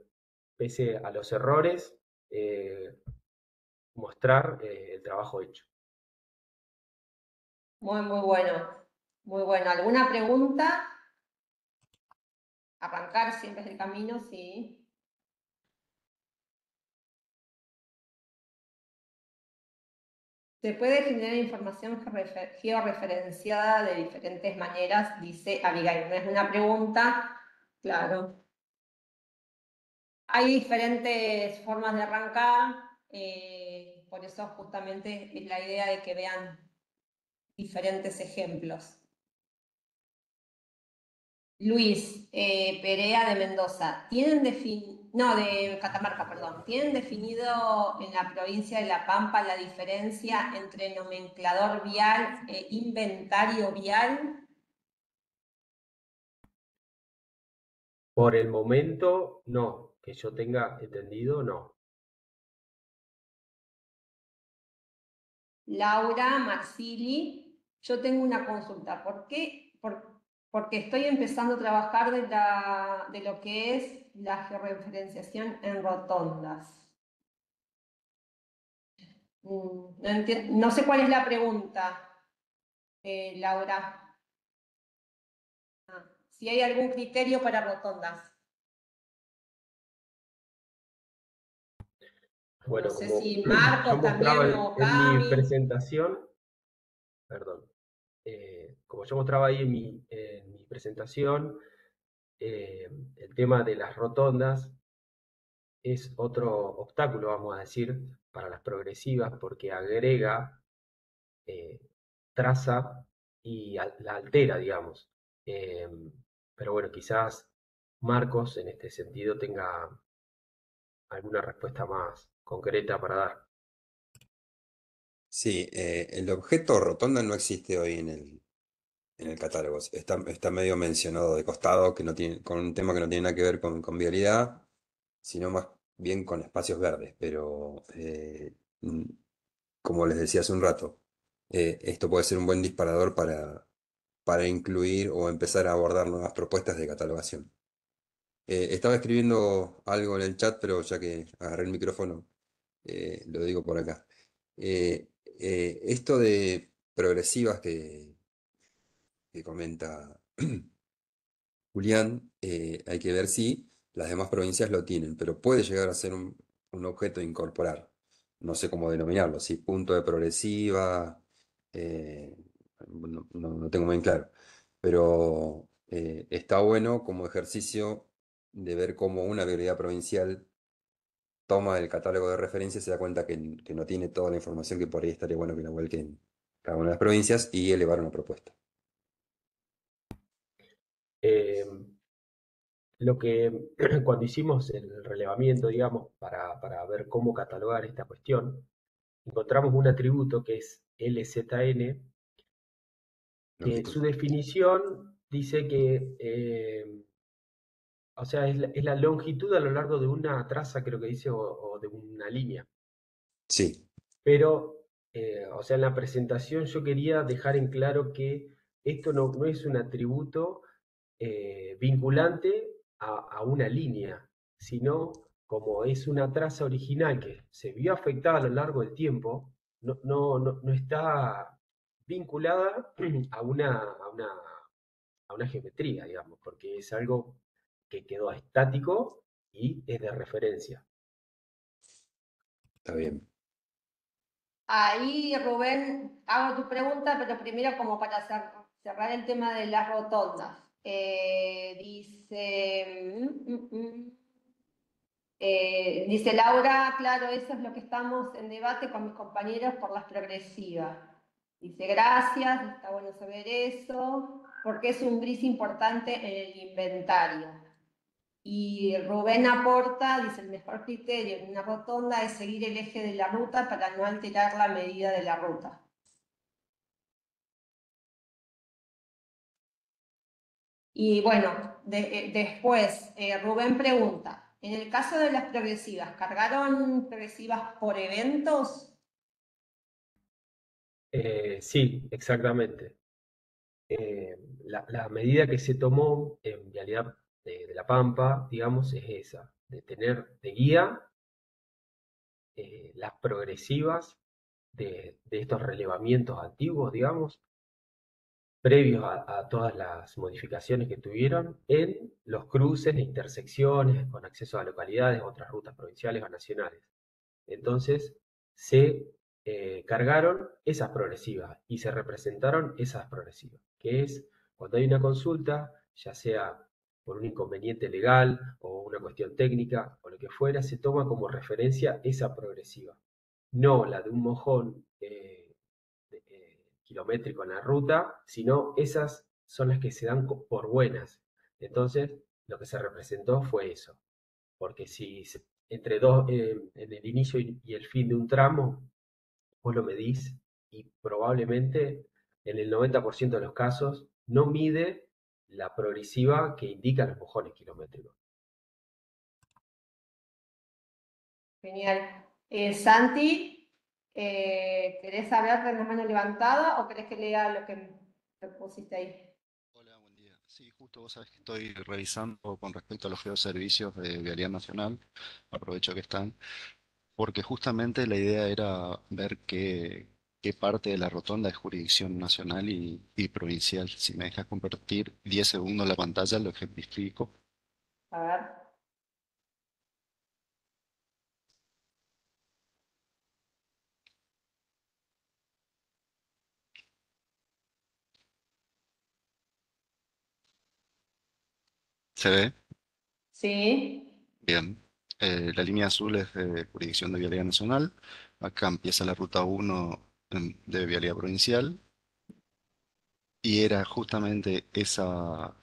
pese a los errores, mostrar el trabajo hecho. Muy, muy bueno. Muy bueno. ¿Alguna pregunta? Arrancar siempre es el camino, sí. Se puede generar información georreferenciada de diferentes maneras, dice Abigail. No es una pregunta, claro. Hay diferentes formas de arrancar, por eso justamente es la idea de que vean diferentes ejemplos. Luis Perea de Mendoza, de Catamarca, perdón. ¿Tienen definido en la provincia de La Pampa la diferencia entre nomenclador vial e inventario vial? Por el momento, no. Que yo tenga entendido, no. Laura Marsili, yo tengo una consulta. ¿Por qué? Porque estoy empezando a trabajar de lo que es la georreferenciación en rotondas. No sé cuál es la pregunta. Laura. Si hay algún criterio para rotondas. Bueno, No sé como si yo Marcos mostraba también o en mi Cami. presentación, perdón, como yo mostraba ahí en mi presentación, el tema de las rotondas es otro obstáculo, vamos a decir, para las progresivas, porque agrega, traza y la altera, digamos. Eh, pero bueno, quizás Marcos en este sentido tenga alguna respuesta más concreta para dar. Sí, el objeto rotonda no existe hoy en el catálogo. Está medio mencionado de costado, que no tiene, con un tema que no tiene nada que ver con vialidad, sino más bien con espacios verdes. Pero, como les decía hace un rato, esto puede ser un buen disparador para incluir o empezar a abordar nuevas propuestas de catalogación. Estaba escribiendo algo en el chat, pero ya que agarré el micrófono, lo digo por acá. Esto de progresivas que comenta Julián, hay que ver si las demás provincias lo tienen, pero puede llegar a ser un objeto a incorporar. No sé cómo denominarlo, si punto de progresiva, eh, no tengo muy claro, pero está bueno como ejercicio de ver cómo una vialidad provincial toma el catálogo de referencia y se da cuenta que no tiene toda la información que por ahí estaría bueno que la vuelquen en cada una de las provincias y elevar una propuesta. Eh, lo que cuando hicimos el relevamiento, digamos, para ver cómo catalogar esta cuestión, encontramos un atributo que es LZN, que su Longitud. definición dice que, o sea, es la longitud a lo largo de una traza, creo que dice, o de una línea. Sí, Pero, o sea, en la presentación yo quería dejar en claro que esto no es un atributo vinculante a una línea, sino como es una traza original que se vio afectada a lo largo del tiempo, no está vinculada a una geometría, digamos, porque es algo que quedó estático y es de referencia. está bien. Ahí, Rubén, hago tu pregunta, pero primero como para cerrar el tema de las rotondas. Dice Laura, claro, eso es lo que estamos en debate con mis compañeros por las progresivas. Dice, gracias, está bueno saber eso, porque es un gris importante en el inventario. Y Rubén aporta, dice, el mejor criterio en una rotonda es seguir el eje de la ruta para no alterar la medida de la ruta. Y bueno, después Rubén pregunta, en el caso de las progresivas, ¿cargaron progresivas por eventos? Sí, exactamente. La medida que se tomó en realidad de La Pampa, digamos, es esa, de tener de guía las progresivas de estos relevamientos antiguos, digamos, previos a todas las modificaciones que tuvieron en los cruces de intersecciones con acceso a localidades, otras rutas provinciales o nacionales. Entonces se cargaron esas progresivas y se representaron esas progresivas, que es cuando hay una consulta, ya sea por un inconveniente legal o una cuestión técnica o lo que fuera, se toma como referencia esa progresiva, no la de un mojón kilométrico en la ruta, sino esas son las que se dan por buenas. Entonces, lo que se representó fue eso, porque si entre dos, en el inicio y el fin de un tramo, vos lo medís y probablemente en el 90% de los casos no mide la progresiva que indica los mojones kilométricos. Genial. Santi, ¿querés hablar de la mano levantada o querés que lea lo que pusiste ahí? Hola, buen día. Sí, justo vos sabés que estoy revisando con respecto a los geoservicios de Vialidad Nacional, aprovecho que están, porque justamente la idea era ver qué parte de la rotonda es jurisdicción nacional y provincial. Si me dejas compartir 10 segundos la pantalla, lo ejemplifico. A ver. ¿Se ve? Sí. Bien. La línea azul es de jurisdicción de vialidad nacional. Acá empieza la ruta 1 de vialidad provincial. Y era justamente esa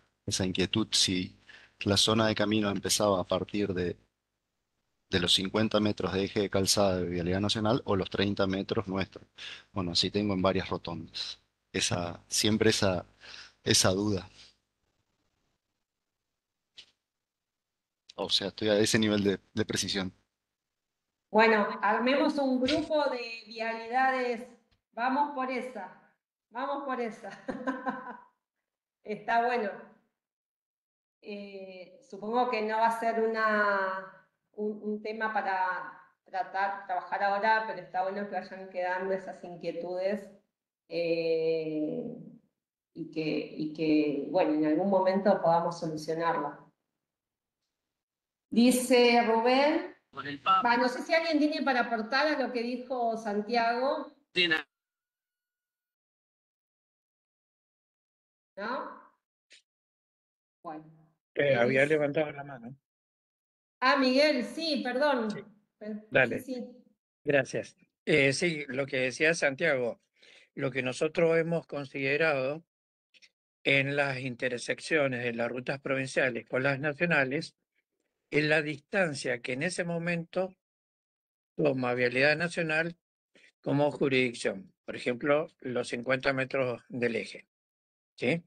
inquietud si la zona de camino empezaba a partir de los 50 metros de eje de calzada de vialidad nacional o los 30 metros nuestros. Bueno, así tengo en varias rotondas. Siempre esa duda. O sea, estoy a ese nivel de precisión. Bueno, armemos un grupo de vialidades. Vamos por esa. Vamos por esa. Está bueno. Supongo que no va a ser un tema para trabajar ahora, pero está bueno que vayan quedando esas inquietudes y que, bueno, en algún momento podamos solucionarlas. Dice Rubén, no sé si alguien tiene para aportar a lo que dijo Santiago. ¿No? Bueno. Había levantado la mano. Miguel, sí, perdón. Sí. Sí, Dale. sí. Gracias. Sí, lo que decía Santiago, lo que nosotros hemos considerado en las intersecciones de las rutas provinciales con las nacionales es la distancia que en ese momento toma vialidad nacional como jurisdicción. Por ejemplo, los 50 metros del eje. ¿Sí?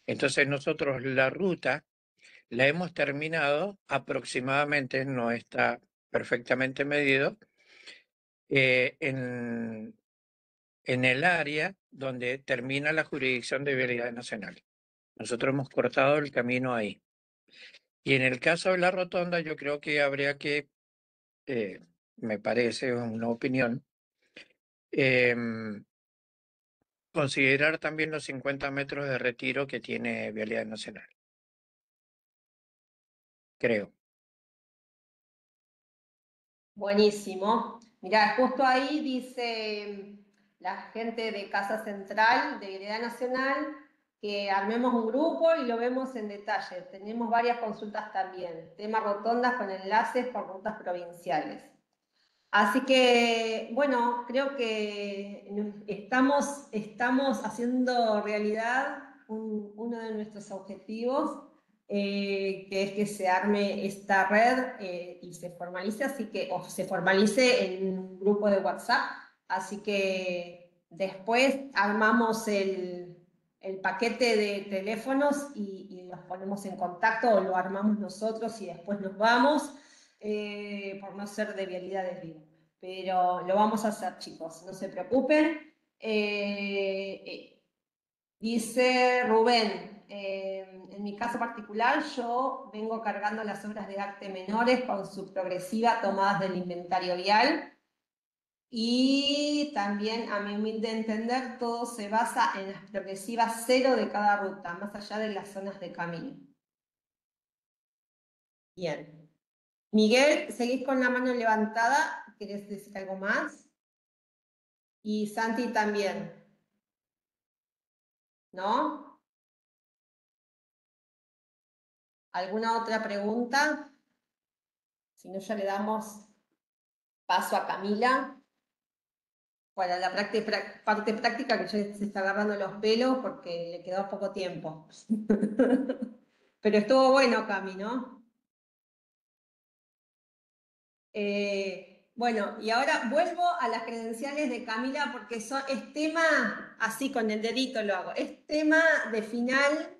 Entonces nosotros la ruta la hemos terminado aproximadamente, no está perfectamente medido, en el área donde termina la jurisdicción de vialidad nacional. Nosotros hemos cortado el camino ahí. Y en el caso de la rotonda, yo creo que habría que, me parece una opinión, considerar también los 50 metros de retiro que tiene vialidad nacional. Creo. Buenísimo. Mirá, justo ahí dice la gente de Casa Central, de Vialidad Nacional, que armemos un grupo y lo vemos en detalle. Tenemos varias consultas también. Tema rotondas con enlaces por rutas provinciales. Así que, bueno, creo que estamos haciendo realidad uno de nuestros objetivos, que es que se arme esta red y se formalice, o se formalice en un grupo de WhatsApp. Así que después armamos el paquete de teléfonos y los ponemos en contacto o lo armamos nosotros y después nos vamos. Por no ser de vialidades, digo. Pero lo vamos a hacer, chicos, no se preocupen. Dice Rubén, en mi caso particular, yo vengo cargando las obras de acte menores con su progresiva tomadas del inventario vial. Y también, a mi humilde entender, todo se basa en las progresivas 0 de cada ruta, más allá de las zonas de camino. Bien. Miguel, ¿seguís con la mano levantada? ¿Querés decir algo más? Y Santi también. ¿No? ¿Alguna otra pregunta? Si no, ya le damos paso a Camila para la parte práctica, que ya se está agarrando los pelos porque le quedó poco tiempo. Pero estuvo bueno, Cami, ¿no? Bueno, y ahora vuelvo a las credenciales de Camila porque es tema, así con el dedito lo hago, es tema de final.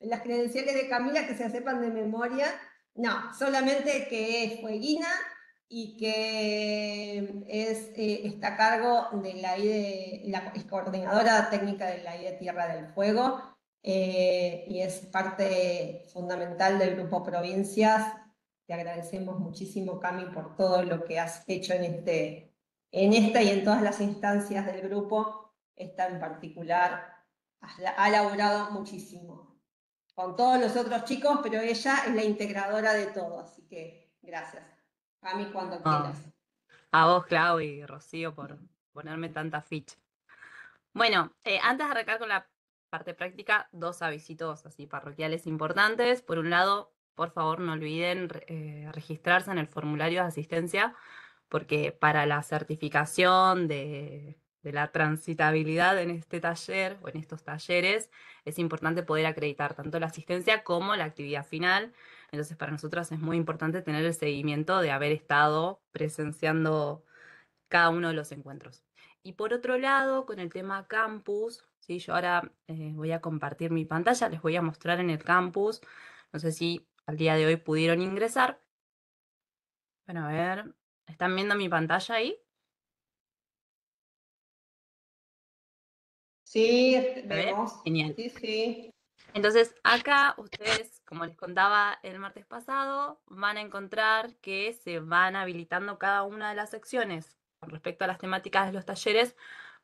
Las credenciales de Camila que se sepan de memoria. No, solamente que es fueguina y que está a cargo de es coordinadora técnica de la IDE Tierra del Fuego y es parte fundamental del Grupo Provincias. Te agradecemos muchísimo, Cami, por todo lo que has hecho en en esta y en todas las instancias del grupo, esta en particular ha laburado muchísimo, con todos los otros chicos, pero ella es la integradora de todo, así que gracias. Cami, cuando quieras. A vos, Clau y Rocío, por ponerme tanta ficha. Bueno, antes de arrancar con la parte práctica, 2 avisitos así parroquiales importantes. Por un lado, por favor, no olviden registrarse en el formulario de asistencia, porque para la certificación de la transitabilidad en este taller o en estos talleres, es importante poder acreditar tanto la asistencia como la actividad final. Entonces, para nosotros es muy importante tener el seguimiento de haber estado presenciando cada uno de los encuentros. Y por otro lado, con el tema campus, ¿sí? Yo ahora voy a compartir mi pantalla, les voy a mostrar en el campus. No sé si al día de hoy pudieron ingresar. Bueno, a ver, ¿están viendo mi pantalla ahí? Sí, ¿Se ve? vemos. Genial. Sí, sí. Entonces, acá ustedes, como les contaba el martes pasado, van a encontrar que se van habilitando cada una de las secciones con respecto a las temáticas de los talleres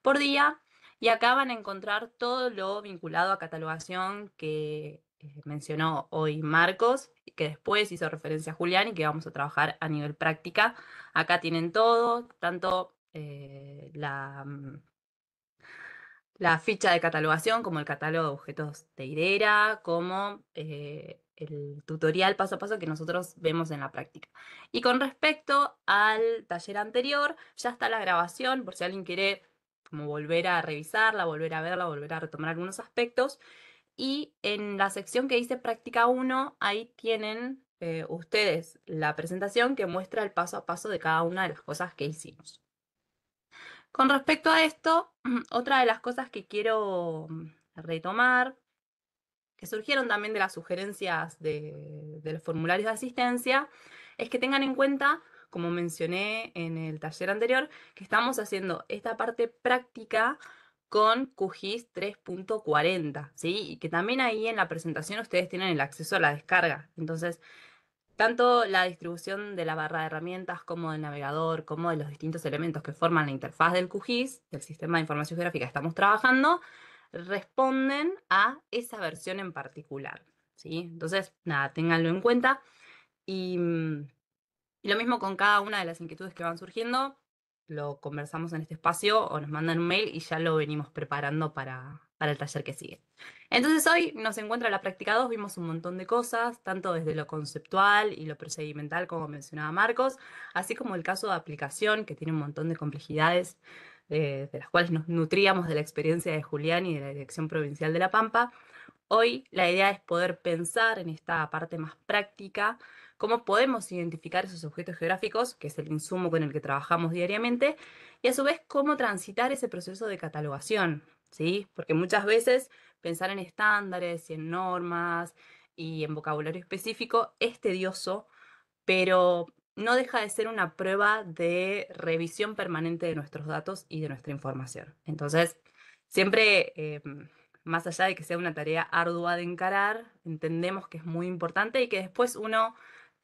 por día, y acá van a encontrar todo lo vinculado a catalogación que mencionó hoy Marcos, y que después hizo referencia a Julián y que vamos a trabajar a nivel práctica. Acá tienen todo, tanto la ficha de catalogación, como el catálogo de objetos de IDERA, como el tutorial paso a paso que nosotros vemos en la práctica. Y con respecto al taller anterior, ya está la grabación, por si alguien quiere como volver a revisarla, volver a verla, volver a retomar algunos aspectos. Y en la sección que dice práctica 1, ahí tienen ustedes la presentación que muestra el paso a paso de cada una de las cosas que hicimos. Con respecto a esto, otra de las cosas que quiero retomar, que surgieron también de las sugerencias de los formularios de asistencia, es que tengan en cuenta, como mencioné en el taller anterior, que estamos haciendo esta parte práctica con QGIS 3.40, ¿sí? Y que también ahí en la presentación ustedes tienen el acceso a la descarga. Entonces, tanto la distribución de la barra de herramientas como del navegador, como de los distintos elementos que forman la interfaz del QGIS, del sistema de información geográfica que estamos trabajando, responden a esa versión en particular, ¿sí? Entonces, nada, ténganlo en cuenta. Y lo mismo con cada una de las inquietudes que van surgiendo, lo conversamos en este espacio o nos mandan un mail y ya lo venimos preparando para el taller que sigue. Entonces hoy nos encuentra la práctica 2, vimos un montón de cosas, tanto desde lo conceptual y lo procedimental, como mencionaba Marcos, así como el caso de aplicación, que tiene un montón de complejidades, de las cuales nos nutríamos de la experiencia de Julián y de la Dirección Provincial de La Pampa. Hoy la idea es poder pensar en esta parte más práctica, cómo podemos identificar esos objetos geográficos, que es el insumo con el que trabajamos diariamente, y a su vez cómo transitar ese proceso de catalogación, ¿sí? Porque muchas veces pensar en estándares y en normas y en vocabulario específico es tedioso, pero no deja de ser una prueba de revisión permanente de nuestros datos y de nuestra información. Entonces, siempre, más allá de que sea una tarea ardua de encarar, entendemos que es muy importante y que después uno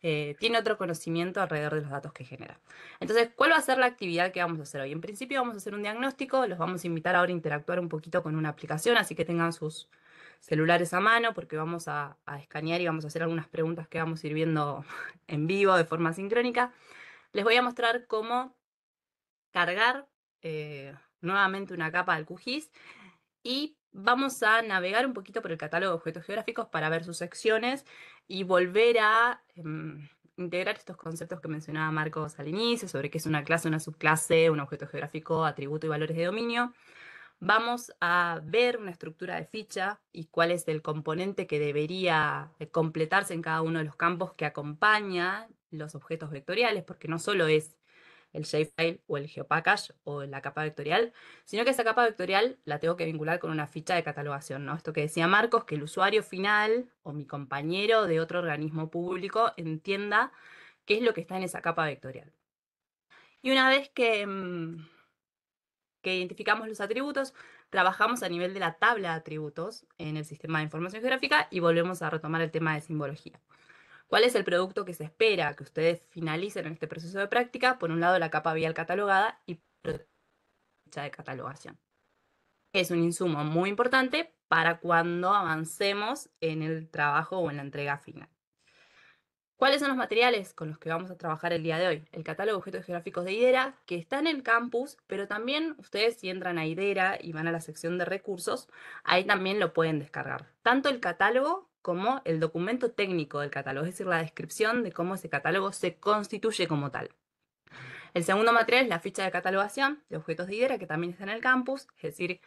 tiene otro conocimiento alrededor de los datos que genera. Entonces, ¿cuál va a ser la actividad que vamos a hacer hoy? En principio vamos a hacer un diagnóstico, los vamos a invitar ahora a interactuar un poquito con una aplicación, así que tengan sus celulares a mano, porque vamos a escanear y vamos a hacer algunas preguntas que vamos a ir viendo en vivo de forma sincrónica. Les voy a mostrar cómo cargar nuevamente una capa del QGIS y vamos a navegar un poquito por el catálogo de objetos geográficos para ver sus secciones y volver a integrar estos conceptos que mencionaba Marcos al inicio, sobre qué es una clase, una subclase, un objeto geográfico, atributo y valores de dominio. Vamos a ver una estructura de ficha y cuál es el componente que debería completarse en cada uno de los campos que acompaña los objetos vectoriales, porque no solo es el shapefile o el geopackage o la capa vectorial, sino que esa capa vectorial la tengo que vincular con una ficha de catalogación, ¿no? Esto que decía Marcos, que el usuario final o mi compañero de otro organismo público entienda qué es lo que está en esa capa vectorial. Y una vez que identificamos los atributos, trabajamos a nivel de la tabla de atributos en el sistema de información geográfica y volvemos a retomar el tema de simbología. ¿Cuál es el producto que se espera que ustedes finalicen en este proceso de práctica? Por un lado, la capa vial catalogada y ficha de catalogación. Es un insumo muy importante para cuando avancemos en el trabajo o en la entrega final. ¿Cuáles son los materiales con los que vamos a trabajar el día de hoy? El catálogo de objetos geográficos de IDERA, que está en el campus, pero también ustedes si entran a IDERA y van a la sección de recursos, ahí también lo pueden descargar. Tanto el catálogo como el documento técnico del catálogo, es decir, la descripción de cómo ese catálogo se constituye como tal. El segundo material es la ficha de catalogación de objetos de IDERA, que también está en el campus, es decir,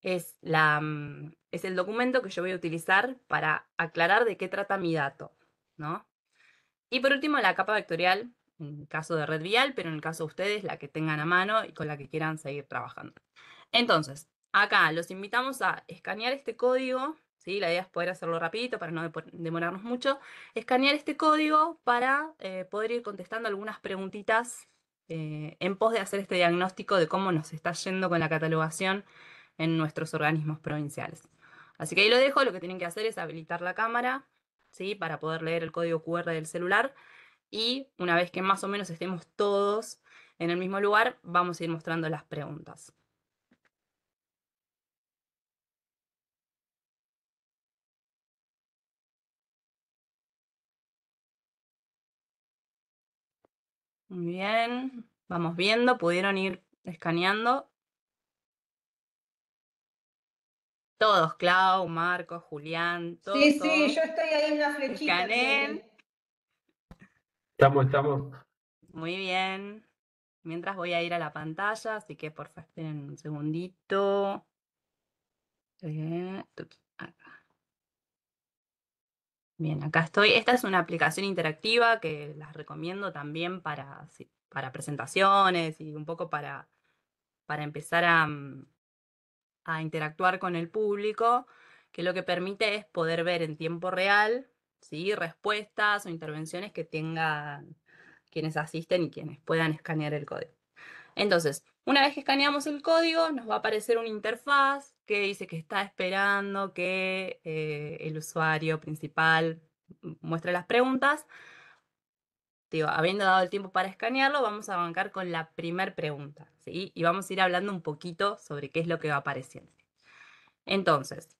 es el documento que yo voy a utilizar para aclarar de qué trata mi dato, ¿no? Y por último, la capa vectorial, en el caso de red vial, pero en el caso de ustedes, la que tengan a mano y con la que quieran seguir trabajando. Entonces, acá los invitamos a escanear este código, ¿sí? La idea es poder hacerlo rapidito para no demorarnos mucho. Escanear este código para poder ir contestando algunas preguntitas en pos de hacer este diagnóstico de cómo nos está yendo con la catalogación en nuestros organismos provinciales. Así que ahí lo dejo, lo que tienen que hacer es habilitar la cámara, ¿sí? Para poder leer el código QR del celular y una vez que más o menos estemos todos en el mismo lugar, vamos a ir mostrando las preguntas. Muy bien, vamos viendo, pudieron ir escaneando. Todos, Clau, Marcos, Julián, todos, Sí, todos. yo estoy ahí en una flechita. Escaneen. Estamos. Muy bien. Mientras voy a ir a la pantalla, así que por favor esperen un segundito. Acá. Bien, acá estoy. Esta es una aplicación interactiva que las recomiendo también para presentaciones y un poco para empezar a interactuar con el público, que lo que permite es poder ver en tiempo real, ¿sí? Respuestas o intervenciones que tengan quienes asisten y quienes puedan escanear el código. Entonces, una vez que escaneamos el código, nos va a aparecer una interfaz que dice que está esperando que el usuario principal muestre las preguntas. Digo, habiendo dado el tiempo para escanearlo, vamos a arrancar con la primera pregunta, ¿sí? Y vamos a ir hablando un poquito sobre qué es lo que va apareciendo. Entonces,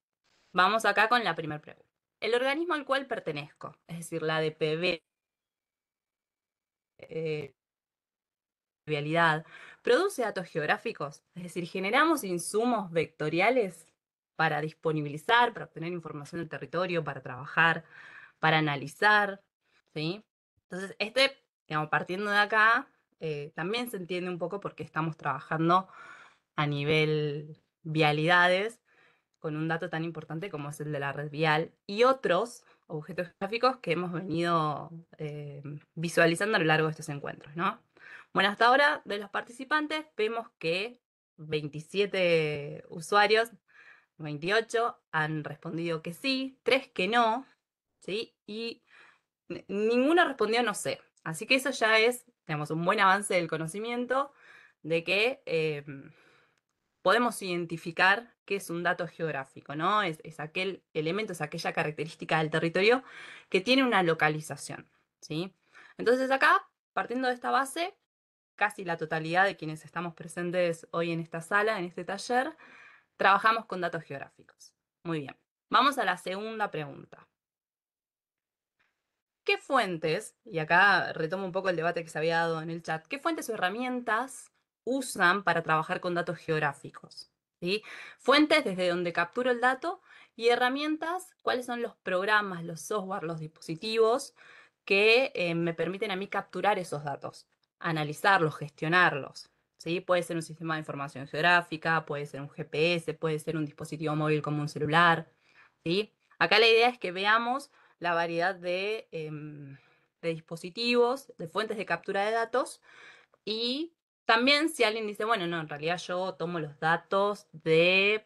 vamos acá con la primera pregunta. El organismo al cual pertenezco, es decir, la DPV, vialidad, produce datos geográficos, es decir, generamos insumos vectoriales para disponibilizar, para obtener información del territorio, para trabajar, para analizar, ¿sí? Entonces, digamos, partiendo de acá, también se entiende un poco por qué estamos trabajando a nivel vialidades con un dato tan importante como es el de la red vial y otros objetos gráficos que hemos venido visualizando a lo largo de estos encuentros, ¿no? Bueno, hasta ahora de los participantes vemos que 27 usuarios, 28 han respondido que sí, 3 que no, ¿sí? Y ninguno respondió no sé. Así que eso ya es, digamos, un buen avance del conocimiento de que podemos identificar qué es un dato geográfico, ¿no? Es aquel elemento, es aquella característica del territorio que tiene una localización, ¿sí? Entonces acá, partiendo de esta base, casi la totalidad de quienes estamos presentes hoy en esta sala, en este taller, trabajamos con datos geográficos. Muy bien. Vamos a la segunda pregunta. ¿Qué fuentes, y acá retomo un poco el debate que se había dado en el chat, qué fuentes o herramientas usan para trabajar con datos geográficos? ¿Sí? Fuentes desde donde capturo el dato y herramientas, cuáles son los programas, los software, los dispositivos que me permiten a mí capturar esos datos, analizarlos, gestionarlos. ¿Sí? Puede ser un sistema de información geográfica, puede ser un GPS, puede ser un dispositivo móvil como un celular. ¿Sí? Acá la idea es que veamos la variedad de dispositivos, de fuentes de captura de datos y también si alguien dice, bueno, no, en realidad yo tomo los datos de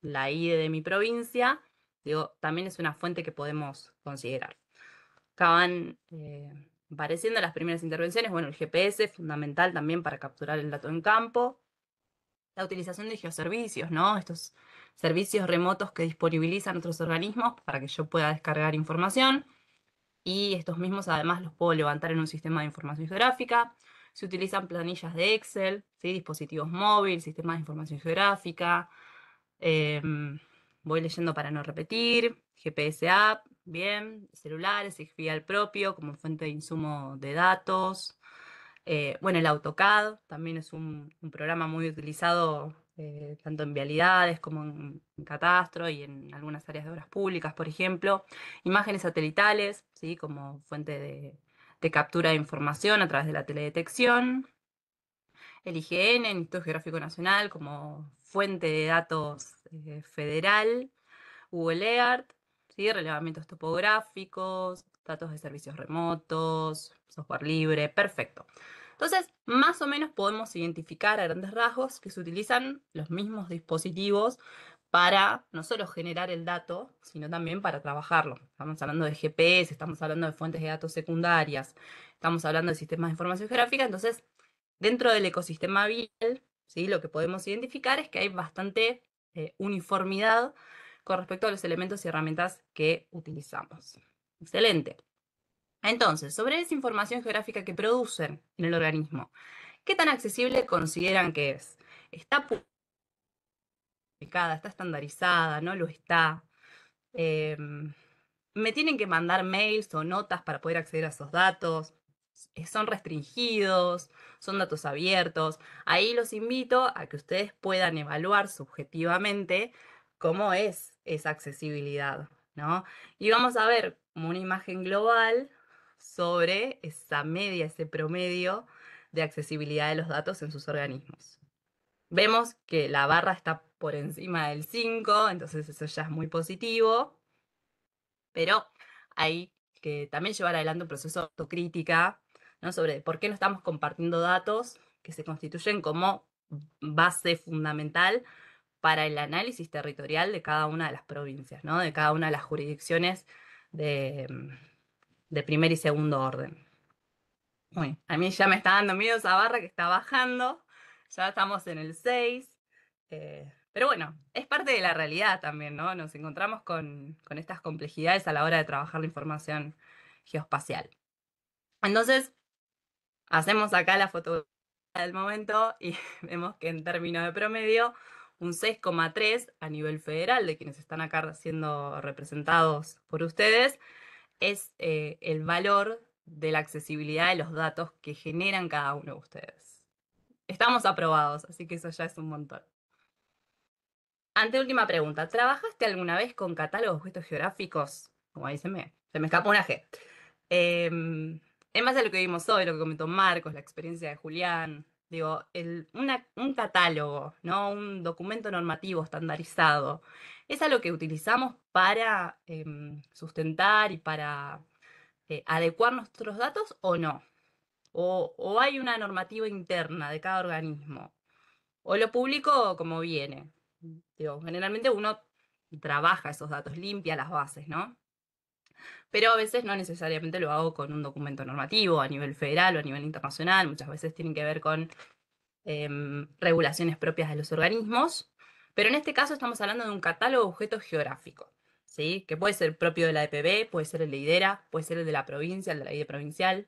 la IDE de mi provincia, digo, también es una fuente que podemos considerar. Acá van apareciendo las primeras intervenciones, bueno, el GPS, fundamental también para capturar el dato en campo, la utilización de geoservicios, ¿no? Estos servicios remotos que disponibilizan otros organismos para que yo pueda descargar información y estos mismos además los puedo levantar en un sistema de información geográfica. se utilizan planillas de Excel, ¿sí? Dispositivos móviles, sistemas de información geográfica. Voy leyendo para no repetir. GPS app, bien. Celulares, XPI propio como fuente de insumo de datos. Bueno, el AutoCAD también es un programa muy utilizado tanto en vialidades como en catastro y en algunas áreas de obras públicas, por ejemplo. Imágenes satelitales, ¿sí? Como fuente de captura de información a través de la teledetección. El IGN, el Instituto Geográfico Nacional, como fuente de datos federal. Google Earth, ¿sí? Relevamientos topográficos, datos de servicios remotos, software libre, perfecto. Entonces, más o menos podemos identificar a grandes rasgos que se utilizan los mismos dispositivos para no solo generar el dato, sino también para trabajarlo. Estamos hablando de GPS, estamos hablando de fuentes de datos secundarias, estamos hablando de sistemas de información geográfica, entonces, dentro del ecosistema vial, ¿sí? Lo que podemos identificar es que hay bastante uniformidad con respecto a los elementos y herramientas que utilizamos. Excelente. Entonces, sobre esa información geográfica que producen en el organismo, ¿qué tan accesible consideran que es? ¿Está publicada? ¿Está estandarizada? ¿No lo está? ¿Me tienen que mandar mails o notas para poder acceder a esos datos? ¿Son restringidos? ¿Son datos abiertos? Ahí los invito a que ustedes puedan evaluar subjetivamente cómo es esa accesibilidad, ¿no? Y vamos a ver como una imagen global sobre esa media, ese promedio de accesibilidad de los datos en sus organismos. Vemos que la barra está por encima del 5, entonces eso ya es muy positivo, pero hay que también llevar adelante un proceso de autocrítica, ¿no? Sobre por qué no estamos compartiendo datos que se constituyen como base fundamental para el análisis territorial de cada una de las provincias, ¿no? De cada una de las jurisdicciones de primer y segundo orden. Uy, a mí ya me está dando miedo esa barra que está bajando, ya estamos en el 6, pero bueno, es parte de la realidad también, ¿no? Nos encontramos con estas complejidades a la hora de trabajar la información geoespacial. Entonces, hacemos acá la fotografía del momento y vemos que en términos de promedio, un 6,3 a nivel federal, de quienes están acá siendo representados por ustedes, es el valor de la accesibilidad de los datos que generan cada uno de ustedes. Estamos aprobados, así que eso ya es un montón. Anteúltima pregunta. ¿Trabajaste alguna vez con catálogos de objetos geográficos? Como ahí se me escapó una G. En base a lo que vimos hoy, lo que comentó Marcos, la experiencia de Julián, digo, un catálogo, ¿no? Un documento normativo estandarizado, ¿es algo que utilizamos para sustentar y para adecuar nuestros datos o no? ¿O hay una normativa interna de cada organismo? ¿O lo publico como viene? Digo, generalmente uno trabaja esos datos, limpia las bases, ¿no? Pero a veces no necesariamente lo hago con un documento normativo a nivel federal o a nivel internacional, muchas veces tienen que ver con regulaciones propias de los organismos, pero en este caso estamos hablando de un catálogo de objetos geográficos, ¿sí? Que puede ser propio de la EPB, puede ser el de IDERA, puede ser el de la provincia, el de la ID provincial.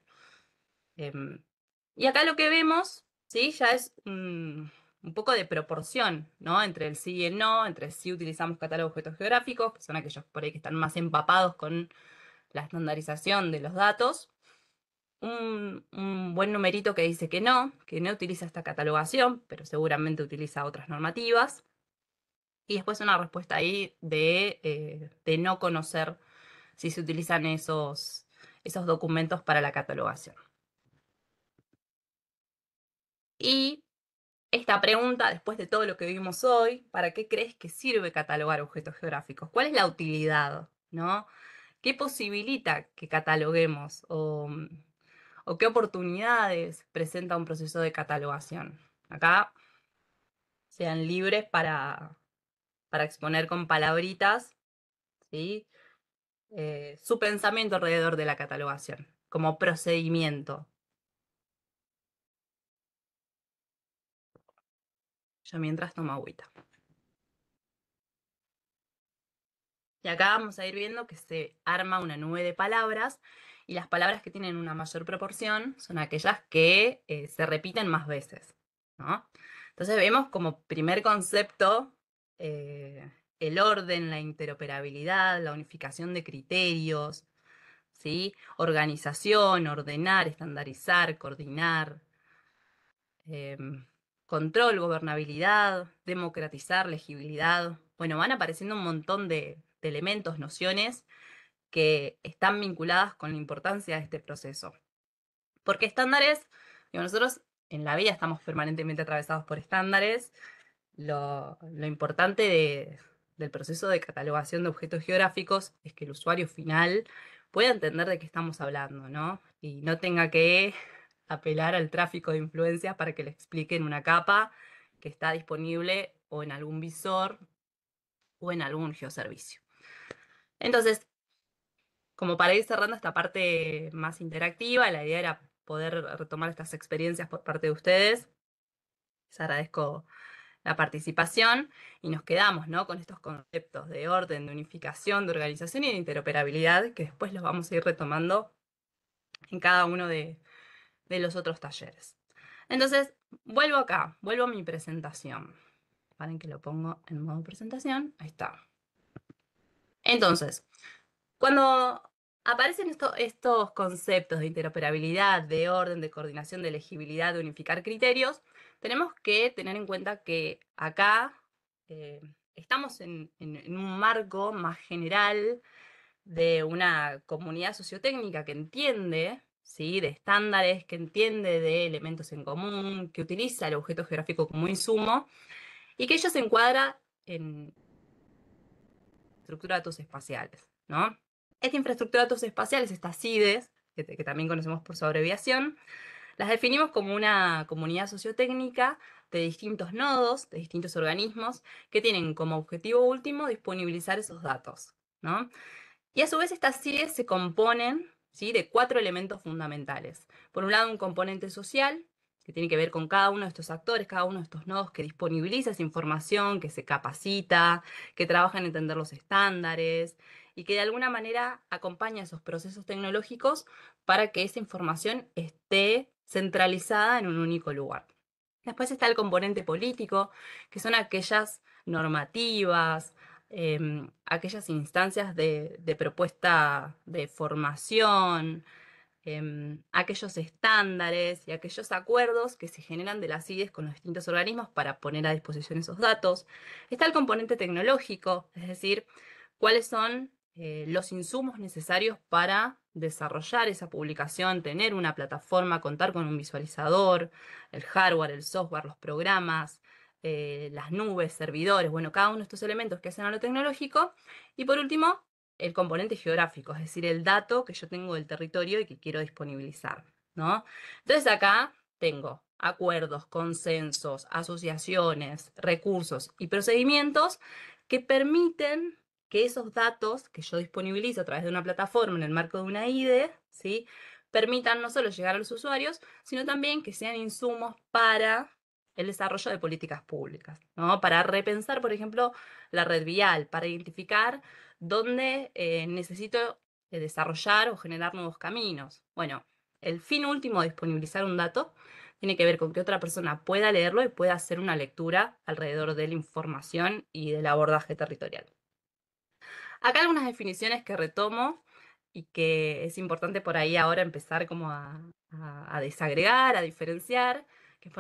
Y acá lo que vemos, ¿sí? Ya es un poco de proporción, ¿no? Entre el sí y el no, entre sí utilizamos catálogo de objetos geográficos, que son aquellos por ahí que están más empapados con la estandarización de los datos. Un buen numerito que dice que no utiliza esta catalogación, pero seguramente utiliza otras normativas. Y después una respuesta ahí de no conocer si se utilizan esos documentos para la catalogación. Y esta pregunta, después de todo lo que vimos hoy, ¿para qué crees que sirve catalogar objetos geográficos? ¿Cuál es la utilidad, ¿no? ¿Qué posibilita que cataloguemos o qué oportunidades presenta un proceso de catalogación? Acá sean libres para exponer con palabritas, ¿sí? Su pensamiento alrededor de la catalogación, como procedimiento. Yo mientras tomo agüita. Y acá vamos a ir viendo que se arma una nube de palabras y las palabras que tienen una mayor proporción son aquellas que se repiten más veces, ¿no? Entonces vemos como primer concepto el orden, la interoperabilidad, la unificación de criterios, ¿sí? Organización, ordenar, estandarizar, coordinar, control, gobernabilidad, democratizar, legibilidad. Bueno, van apareciendo un montón de elementos, nociones que están vinculadas con la importancia de este proceso. Porque estándares, digo, nosotros en la vida estamos permanentemente atravesados por estándares. Lo importante del proceso de catalogación de objetos geográficos es que el usuario final pueda entender de qué estamos hablando, ¿no? Y no tenga que apelar al tráfico de influencias para que le expliquen una capa que está disponible o en algún visor o en algún geoservicio. Entonces, como para ir cerrando esta parte más interactiva, la idea era poder retomar estas experiencias por parte de ustedes. Les agradezco la participación y nos quedamos, ¿no?, con estos conceptos de orden, de unificación, de organización y de interoperabilidad, que después los vamos a ir retomando en cada uno de los otros talleres. Entonces, vuelvo acá, vuelvo a mi presentación. Paren que lo pongo en modo presentación. Ahí está. Entonces, cuando aparecen estos conceptos de interoperabilidad, de orden, de coordinación, de legibilidad, de unificar criterios, tenemos que tener en cuenta que acá estamos en un marco más general de una comunidad sociotécnica que entiende, ¿sí?, de estándares, que entiende de elementos en común, que utiliza el objeto geográfico como insumo y que ello se encuadra en estructura de datos espaciales, ¿no? Esta infraestructura de datos espaciales, estas CIDES, que también conocemos por su abreviación, las definimos como una comunidad sociotécnica de distintos nodos, de distintos organismos, que tienen como objetivo último disponibilizar esos datos, ¿no? Y a su vez estas CIDES se componen, ¿sí?, de 4 elementos fundamentales. Por un lado, un componente social, que tiene que ver con cada uno de estos actores, cada uno de estos nodos que disponibiliza esa información, que se capacita, que trabaja en entender los estándares y que de alguna manera acompaña esos procesos tecnológicos para que esa información esté centralizada en un único lugar. Después está el componente político, que son aquellas normativas, aquellas instancias de propuesta de formación, aquellos estándares y aquellos acuerdos que se generan de las CIDES con los distintos organismos para poner a disposición esos datos. Está el componente tecnológico, es decir, cuáles son los insumos necesarios para desarrollar esa publicación, tener una plataforma, contar con un visualizador, el hardware, el software, los programas, las nubes, servidores, bueno, cada uno de estos elementos que hacen a lo tecnológico. Y por último, el componente geográfico, es decir, el dato que yo tengo del territorio y que quiero disponibilizar, ¿no? Entonces acá tengo acuerdos, consensos, asociaciones, recursos y procedimientos que permiten que esos datos que yo disponibilizo a través de una plataforma en el marco de una IDE, ¿sí?, permitan no solo llegar a los usuarios, sino también que sean insumos para el desarrollo de políticas públicas, ¿no? Para repensar, por ejemplo, la red vial, para identificar dónde necesito desarrollar o generar nuevos caminos. Bueno, el fin último de disponibilizar un dato tiene que ver con que otra persona pueda leerlo y pueda hacer una lectura alrededor de la información y del abordaje territorial. Acá algunas definiciones que retomo y que es importante por ahí ahora empezar como a desagregar, a diferenciar, que es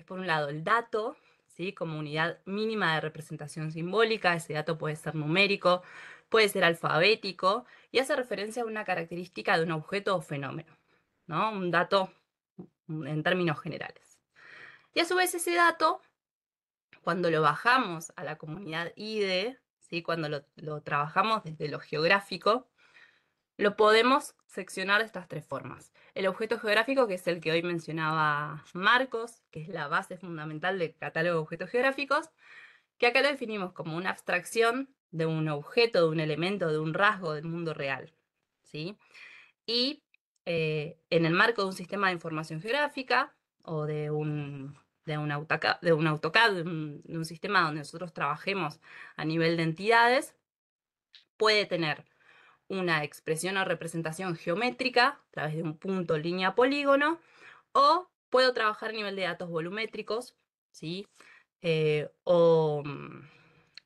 por un lado el dato, ¿sí?, como unidad mínima de representación simbólica. Ese dato puede ser numérico, puede ser alfabético y hace referencia a una característica de un objeto o fenómeno, ¿no? Un dato en términos generales. Y a su vez ese dato, cuando lo bajamos a la comunidad IDE, ¿sí?, cuando lo trabajamos desde lo geográfico, lo podemos seccionar de estas 3 formas. El objeto geográfico, que es el que hoy mencionaba Marcos, que es la base fundamental del catálogo de objetos geográficos, que acá lo definimos como una abstracción de un objeto, de un elemento, de un rasgo del mundo real, ¿sí? Y en el marco de un sistema de información geográfica o de un AutoCAD, de un sistema donde nosotros trabajemos a nivel de entidades, puede tener una expresión o representación geométrica a través de un punto, línea, polígono, o puedo trabajar a nivel de datos volumétricos, ¿sí? O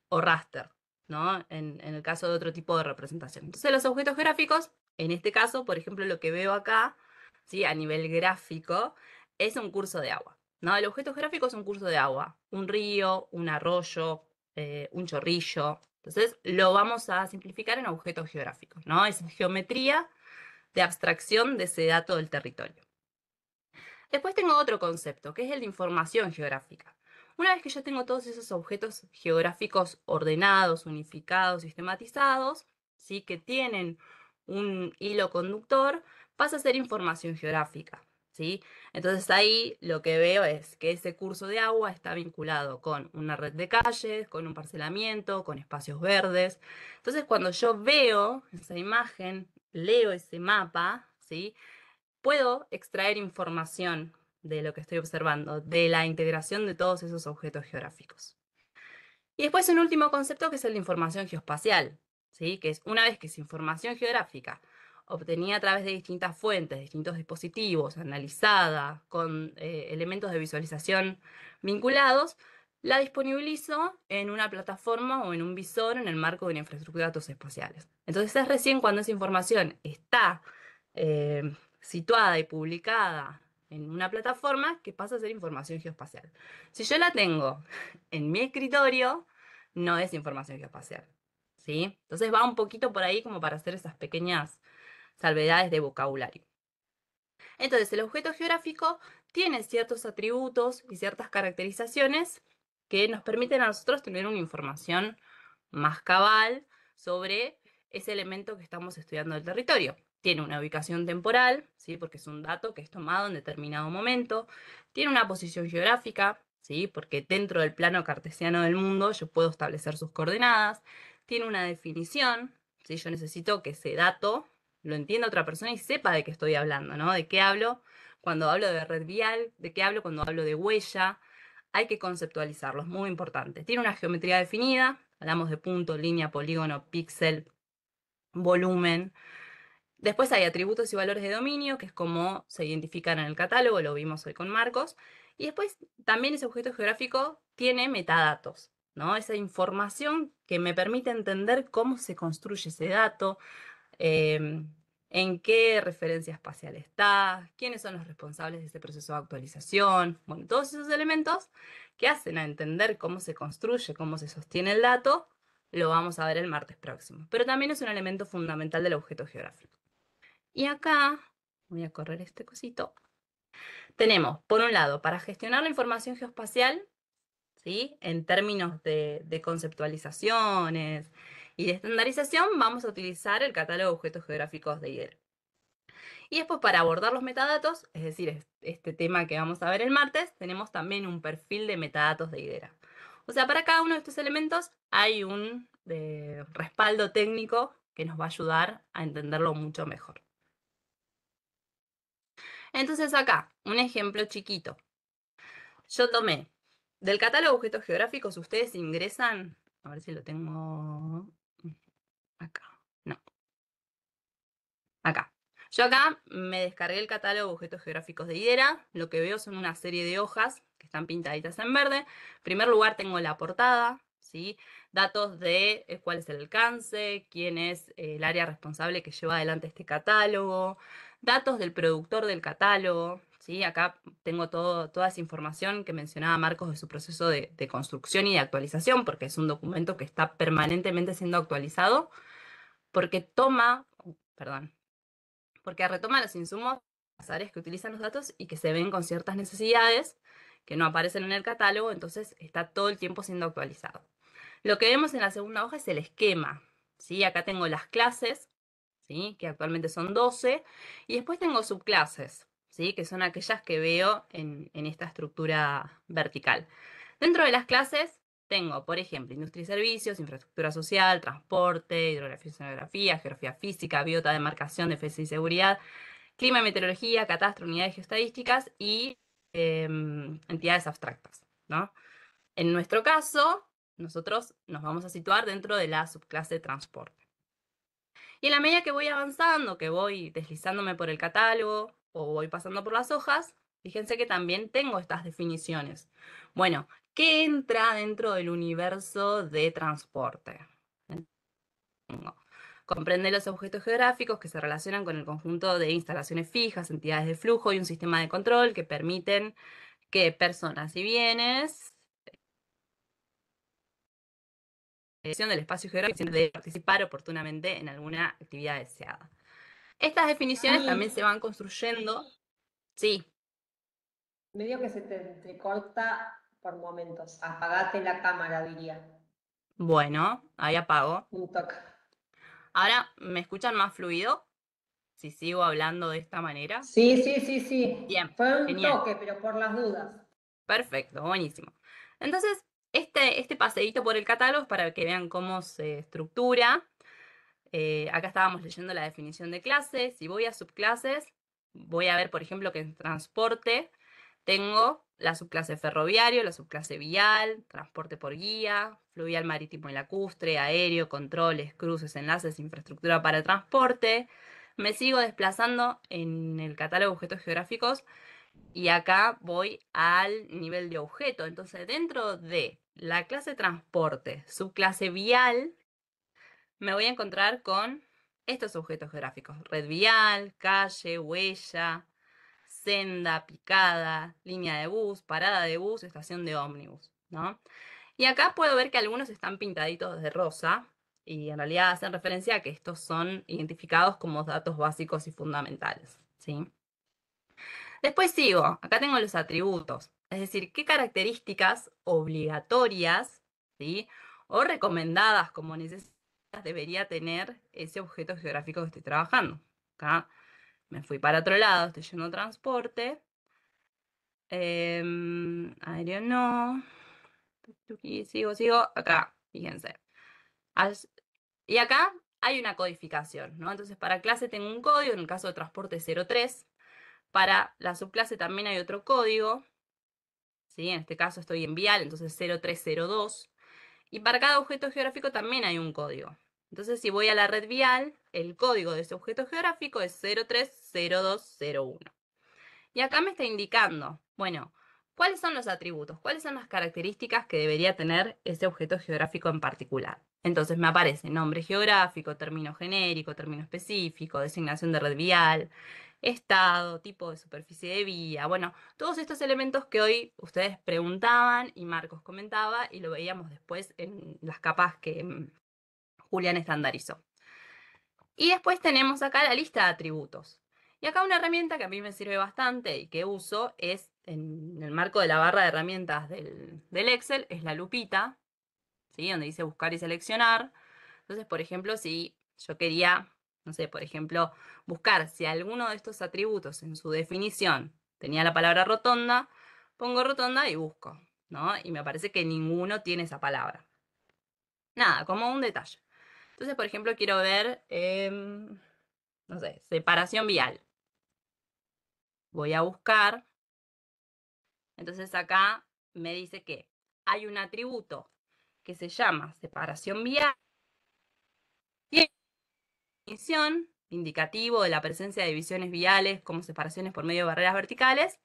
raster, ¿no? En el caso de otro tipo de representación. Entonces los objetos gráficos, en este caso, por ejemplo, lo que veo acá, ¿sí? A nivel gráfico, es un curso de agua, ¿no? El objeto gráfico es un curso de agua, un río, un arroyo, un chorrillo. Entonces lo vamos a simplificar en objetos geográficos, ¿no? Es geometría de abstracción de ese dato del territorio. Después tengo otro concepto, que es el de información geográfica. Una vez que yo tengo todos esos objetos geográficos ordenados, unificados, sistematizados, ¿sí? Que tienen un hilo conductor, pasa a ser información geográfica, ¿sí? Entonces ahí lo que veo es que ese curso de agua está vinculado con una red de calles, con un parcelamiento, con espacios verdes. Entonces cuando yo veo esa imagen, leo ese mapa, ¿sí? Puedo extraer información de lo que estoy observando, de la integración de todos esos objetos geográficos. Y después un último concepto que es el de información geoespacial, ¿sí? Que es una vez que es información geográfica obtenida a través de distintas fuentes, distintos dispositivos, analizada con elementos de visualización vinculados, la disponibilizo en una plataforma o en un visor en el marco de una infraestructura de datos espaciales. Entonces es recién cuando esa información está situada y publicada en una plataforma que pasa a ser información geoespacial. Si yo la tengo en mi escritorio, no es información geoespacial, ¿sí? Entonces va un poquito por ahí como para hacer esas pequeñas salvedades de vocabulario. Entonces, el objeto geográfico tiene ciertos atributos y ciertas caracterizaciones que nos permiten a nosotros tener una información más cabal sobre ese elemento que estamos estudiando del territorio. Tiene una ubicación temporal, ¿sí? Porque es un dato que es tomado en determinado momento. Tiene una posición geográfica, ¿sí? Porque dentro del plano cartesiano del mundo yo puedo establecer sus coordenadas. Tiene una definición, ¿sí? Yo necesito que ese dato lo entienda otra persona y sepa de qué estoy hablando, ¿no? De qué hablo cuando hablo de red vial, de qué hablo cuando hablo de huella. Hay que conceptualizarlo, es muy importante. Tiene una geometría definida, hablamos de punto, línea, polígono, píxel, volumen. Después hay atributos y valores de dominio, que es como se identifican en el catálogo, lo vimos hoy con Marcos. Y después también ese objeto geográfico tiene metadatos, ¿no? Esa información que me permite entender cómo se construye ese dato, en qué referencia espacial está, quiénes son los responsables de ese proceso de actualización. Bueno, todos esos elementos que hacen a entender cómo se construye, cómo se sostiene el dato, lo vamos a ver el martes próximo. Pero también es un elemento fundamental del objeto geográfico. Y acá, voy a correr este cosito, tenemos, por un lado, para gestionar la información geoespacial, ¿sí? En términos de conceptualizaciones y de estandarización, vamos a utilizar el catálogo de objetos geográficos de IDERA. Y después, para abordar los metadatos, es decir, este tema que vamos a ver el martes, tenemos también un perfil de metadatos de IDERA. O sea, para cada uno de estos elementos hay un respaldo técnico que nos va a ayudar a entenderlo mucho mejor. Entonces acá, un ejemplo chiquito. Yo tomé del catálogo de objetos geográficos, ustedes ingresan, a ver si lo tengo acá, no, acá. Yo acá me descargué el catálogo de objetos geográficos de IDERA, lo que veo son una serie de hojas que están pintaditas en verde. En primer lugar tengo la portada, ¿sí? Datos de cuál es el alcance, quién es el área responsable que lleva adelante este catálogo, datos del productor del catálogo, ¿sí? Acá tengo toda esa información que mencionaba Marcos de su proceso de construcción y de actualización, porque es un documento que está permanentemente siendo actualizado, porque porque retoma los insumos, las áreas que utilizan los datos y que se ven con ciertas necesidades que no aparecen en el catálogo, entonces está todo el tiempo siendo actualizado. Lo que vemos en la segunda hoja es el esquema, ¿sí? Acá tengo las clases, ¿sí? Que actualmente son 12, y después tengo subclases, ¿sí? Que son aquellas que veo en esta estructura vertical. Dentro de las clases tengo, por ejemplo, industria y servicios, infraestructura social, transporte, hidrografía y oceanografía, geografía física, biota, demarcación, defensa y seguridad, clima y meteorología, catastro, unidades geoestadísticas y entidades abstractas, ¿no? En nuestro caso, nosotros nos vamos a situar dentro de la subclase de transporte. Y en la medida que voy avanzando, que voy deslizándome por el catálogo o voy pasando por las hojas, fíjense que también tengo estas definiciones. Bueno, ¿qué entra dentro del universo de transporte? Tengo. Comprende los objetos geográficos que se relacionan con el conjunto de instalaciones fijas, entidades de flujo y un sistema de control que permiten que personas y bienes del espacio geográfico de participar oportunamente en alguna actividad deseada. Estas definiciones también se van construyendo. Sí, Medio que se te entrecorta por momentos. Apagate la cámara, diría. bueno, ahí apago. Un toque. Ahora, ¿me escuchan más fluido? Si sigo hablando de esta manera. Sí, sí, sí, sí. Bien, Fue un genial. toque, pero por las dudas. Perfecto, buenísimo. Entonces, este paseíto por el catálogo es para que vean cómo se estructura. Acá estábamos leyendo la definición de clase. Si voy a subclases, voy a ver, por ejemplo, que en transporte tengo la subclase ferroviario, la subclase vial, transporte por guía, fluvial, marítimo y lacustre, aéreo, controles, cruces, enlaces, infraestructura para transporte. Me sigo desplazando en el catálogo de objetos geográficos y acá voy al nivel de objeto. Entonces, dentro de la clase transporte, subclase vial, me voy a encontrar con estos objetos geográficos: red vial, calle, huella, senda, picada, línea de bus, parada de bus, estación de ómnibus, ¿no? Y acá puedo ver que algunos están pintaditos de rosa y en realidad hacen referencia a que estos son identificados como datos básicos y fundamentales, ¿sí? Después sigo, acá tengo los atributos, es decir, qué características obligatorias, ¿sí?, o recomendadas como necesarias debería tener ese objeto geográfico que estoy trabajando. Acá me fui para otro lado, estoy yendo a transporte. Aéreo no. Sigo. Acá, fíjense. Y acá hay una codificación, ¿no? Entonces, para clase tengo un código, en el caso de transporte 03. Para la subclase también hay otro código, ¿sí? En este caso estoy en vial, entonces 0302. Y para cada objeto geográfico también hay un código. Entonces, si voy a la red vial, el código de ese objeto geográfico es 030201. Y acá me está indicando, bueno, ¿cuáles son los atributos? ¿Cuáles son las características que debería tener ese objeto geográfico en particular? Entonces me aparece nombre geográfico, término genérico, término específico, designación de red vial, estado, tipo de superficie de vía. Bueno, todos estos elementos que hoy ustedes preguntaban y Marcos comentaba y lo veíamos después en las capas que Julián estandarizó. Y después tenemos acá la lista de atributos. Y acá una herramienta que a mí me sirve bastante y que uso es, en el marco de la barra de herramientas del Excel, es la lupita, ¿sí?, donde dice buscar y seleccionar. Entonces, por ejemplo, si yo quería, no sé, por ejemplo, buscar si alguno de estos atributos en su definición tenía la palabra rotonda, pongo rotonda y busco, ¿no? Y me parece que ninguno tiene esa palabra. Nada, como un detalle. Entonces, por ejemplo, quiero ver, no sé, separación vial. Voy a buscar. Entonces acá me dice que hay un atributo que se llama separación vial, definición, indicativo de la presencia de divisiones viales como separaciones por medio de barreras verticales,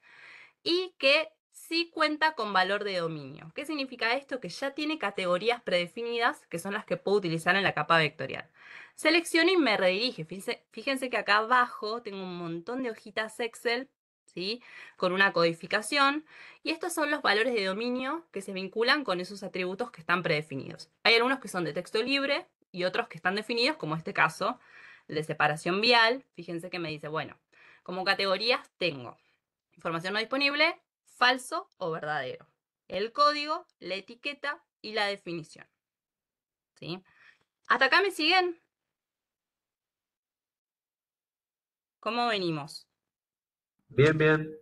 y que sí cuenta con valor de dominio. ¿Qué significa esto? Que ya tiene categorías predefinidas, que son las que puedo utilizar en la capa vectorial. Selecciono y me redirige. Fíjense que acá abajo tengo un montón de hojitas Excel, ¿sí?, con una codificación, y estos son los valores de dominio que se vinculan con esos atributos que están predefinidos. Hay algunos que son de texto libre y otros que están definidos, como este caso, el de separación vial. Fíjense que me dice, bueno, como categorías tengo información no disponible, falso o verdadero, el código, la etiqueta y la definición, ¿sí? ¿Hasta acá me siguen? ¿Cómo venimos? Bien, bien.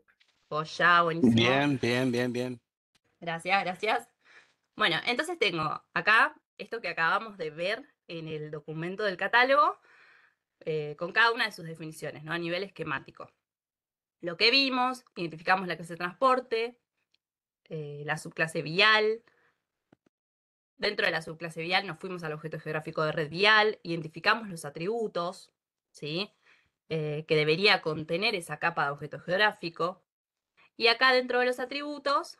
Pues ya, buenísimo. Bien. Gracias. Bueno, entonces tengo acá esto que acabamos de ver en el documento del catálogo, con cada una de sus definiciones, ¿no?, a nivel esquemático. Lo que vimos, identificamos la clase de transporte, la subclase vial, Dentro de la subclase vial nos fuimos al objeto geográfico de red vial, identificamos los atributos, ¿sí? Que debería contener esa capa de objeto geográfico. Y acá dentro de los atributos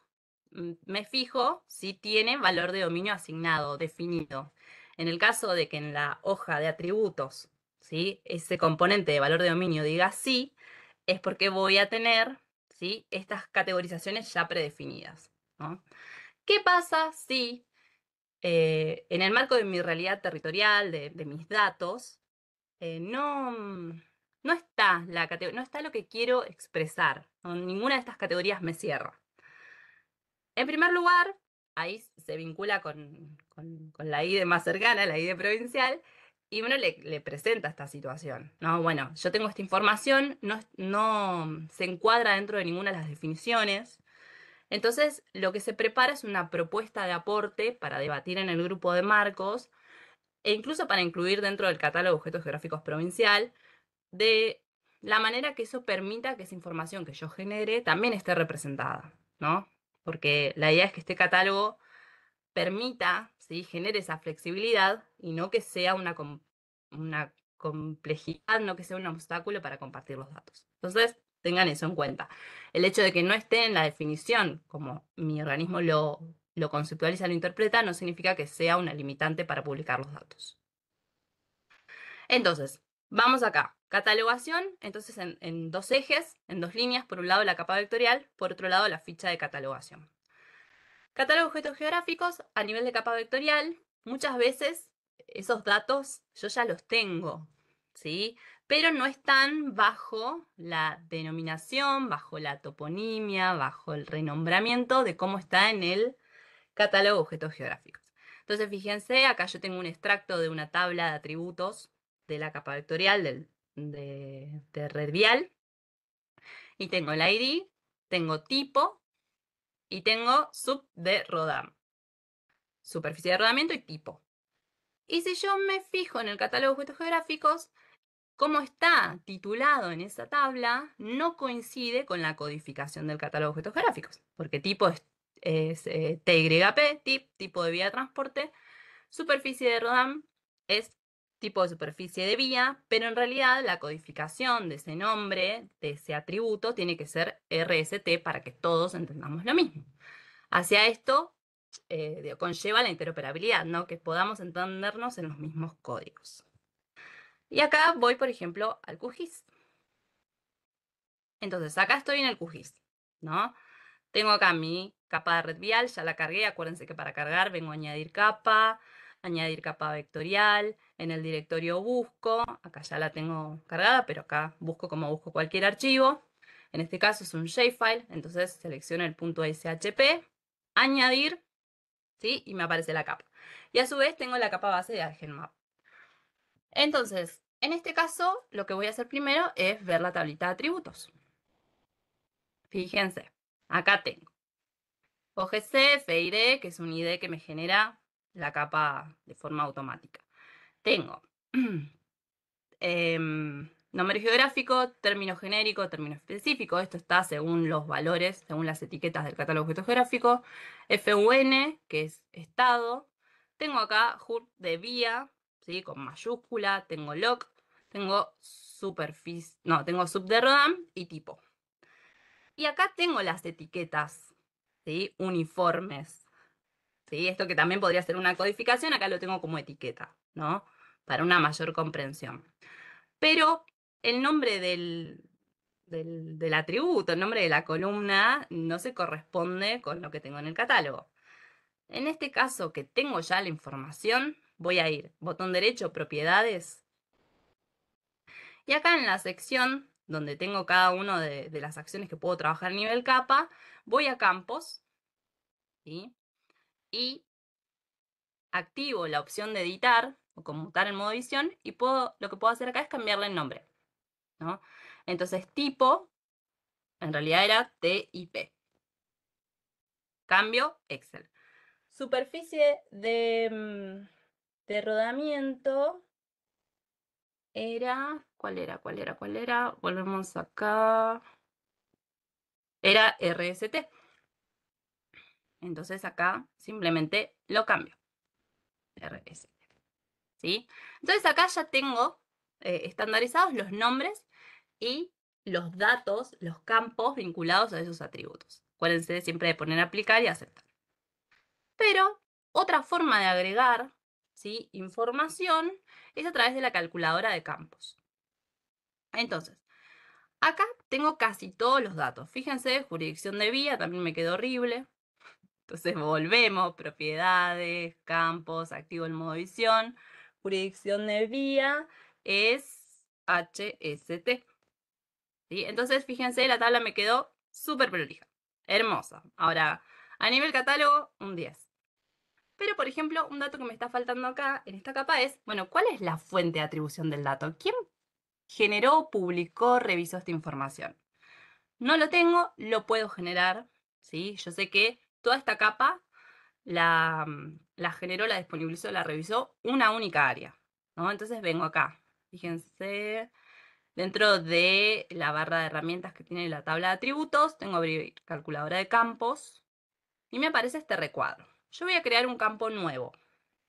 me fijo si tiene valor de dominio asignado, definido. En el caso de que en la hoja de atributos, ¿sí?, ese componente de valor de dominio diga sí, es porque voy a tener, ¿sí?, estas categorizaciones ya predefinidas, ¿no? ¿Qué pasa si en el marco de mi realidad territorial, de mis datos, no está no está lo que quiero expresar? ¿No? Ninguna de estas categorías me cierra. En primer lugar, ahí se vincula con la IDE más cercana, la IDE provincial, y uno le presenta esta situación, ¿no? Bueno, yo tengo esta información, no se encuadra dentro de ninguna de las definiciones. Entonces, lo que se prepara es una propuesta de aporte para debatir en el grupo de marcos e incluso para incluir dentro del catálogo de objetos geográficos provincial, de la manera que eso permita que esa información que yo genere también esté representada, ¿no? Porque la idea es que este catálogo permita, ¿sí?, genere esa flexibilidad y no que sea una complejidad, no que sea un obstáculo para compartir los datos. Entonces, tengan eso en cuenta. El hecho de que no esté en la definición, como mi organismo lo conceptualiza, lo interpreta, no significa que sea una limitante para publicar los datos. Entonces, vamos acá. Catalogación, entonces en dos ejes, en dos líneas. Por un lado la capa vectorial, por otro lado la ficha de catalogación. Catálogo de objetos geográficos a nivel de capa vectorial. Muchas veces esos datos yo ya los tengo, ¿sí? Pero no están bajo la denominación, bajo la toponimia, bajo el renombramiento de cómo está en el catálogo de objetos geográficos. Entonces, fíjense, acá yo tengo un extracto de una tabla de atributos de la capa vectorial de red vial. Y tengo el ID, tengo tipo y tengo sub de rodam. Superficie de rodamiento y tipo. Y si yo me fijo en el catálogo de objetos geográficos, como está titulado en esa tabla, no coincide con la codificación del catálogo de objetos geográficos, porque tipo es TYP, tipo de vía de transporte, superficie de rodam es tipo de superficie de vía, pero en realidad la codificación de ese nombre, de ese atributo, tiene que ser RST para que todos entendamos lo mismo. Hacia esto conlleva la interoperabilidad, ¿no? Que podamos entendernos en los mismos códigos. Y acá voy, por ejemplo, al QGIS. Entonces, acá estoy en el QGIS, ¿no? Tengo acá mi capa de red vial, ya la cargué. Acuérdense que para cargar vengo a añadir capa vectorial. En el directorio busco, acá ya la tengo cargada, pero acá busco como busco cualquier archivo. En este caso es un shapefile, entonces selecciono el .shp, añadir, ¿sí? Y me aparece la capa. Y a su vez tengo la capa base de AlgenMap. Entonces, en este caso, lo que voy a hacer primero es ver la tablita de atributos. Fíjense, acá tengo OGC, FID, que es un ID que me genera la capa de forma automática. Tengo nombre geográfico, término genérico, término específico. Esto está según los valores, según las etiquetas del catálogo de objetos geográficos. FUN, que es estado. Tengo acá HUD de vía, ¿sí?, con mayúscula. Tengo LOC, tengo superficie, no, tengo sub de rodam y tipo. Y acá tengo las etiquetas, ¿sí?, uniformes. ¿Sí? Esto que también podría ser una codificación, acá lo tengo como etiqueta, ¿no? Para una mayor comprensión. Pero el nombre del atributo, el nombre de la columna, no se corresponde con lo que tengo en el catálogo. En este caso, que tengo ya la información, voy a ir, botón derecho, propiedades. Y acá en la sección donde tengo cada una de las acciones que puedo trabajar a nivel capa, voy a campos, ¿sí?, y activo la opción de editar o conmutar en modo edición y lo que puedo hacer acá es cambiarle el nombre, ¿no? Entonces tipo, en realidad era TIP. Cambio Excel. Superficie de rodamiento era, ¿cuál era? Volvemos acá. Era RST. Entonces acá simplemente lo cambio. RST. ¿Sí? Entonces acá ya tengo estandarizados los nombres y los datos, los campos vinculados a esos atributos. Acuérdense siempre de poner aplicar y aceptar. Pero otra forma de agregar, ¿sí?, información es a través de la calculadora de campos. Entonces, acá tengo casi todos los datos. Fíjense, jurisdicción de vía también me quedó horrible. Entonces volvemos, propiedades, campos, activo en modo visión. Jurisdicción de vía es HST. ¿Sí? Entonces, fíjense, la tabla me quedó súper prolija. Hermosa. Ahora, a nivel catálogo, un 10. Pero, por ejemplo, un dato que me está faltando acá, en esta capa, es, bueno, ¿cuál es la fuente de atribución del dato? ¿Quién generó, publicó, revisó esta información? No lo tengo, lo puedo generar, ¿sí? Yo sé que toda esta capa la generó, la disponibilizó, la revisó una única área, ¿no? Entonces vengo acá. Fíjense, dentro de la barra de herramientas que tiene la tabla de atributos, tengo abrir calculadora de campos y me aparece este recuadro. Yo voy a crear un campo nuevo,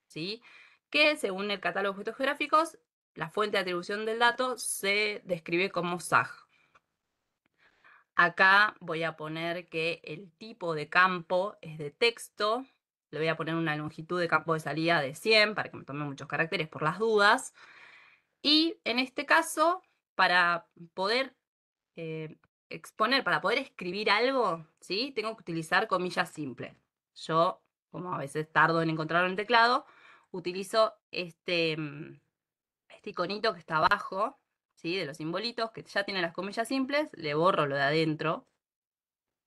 ¿sí?, que según el catálogo de objetos geográficos, la fuente de atribución del dato se describe como SAG. Acá voy a poner que el tipo de campo es de texto. Le voy a poner una longitud de campo de salida de 100 para que me tome muchos caracteres por las dudas. Y en este caso, para poder exponer, para poder escribir algo, ¿sí?, tengo que utilizar comillas simples. Yo, como a veces tardo en encontrarlo en el teclado, utilizo este iconito que está abajo, ¿sí?, de los simbolitos, que ya tiene las comillas simples, le borro lo de adentro.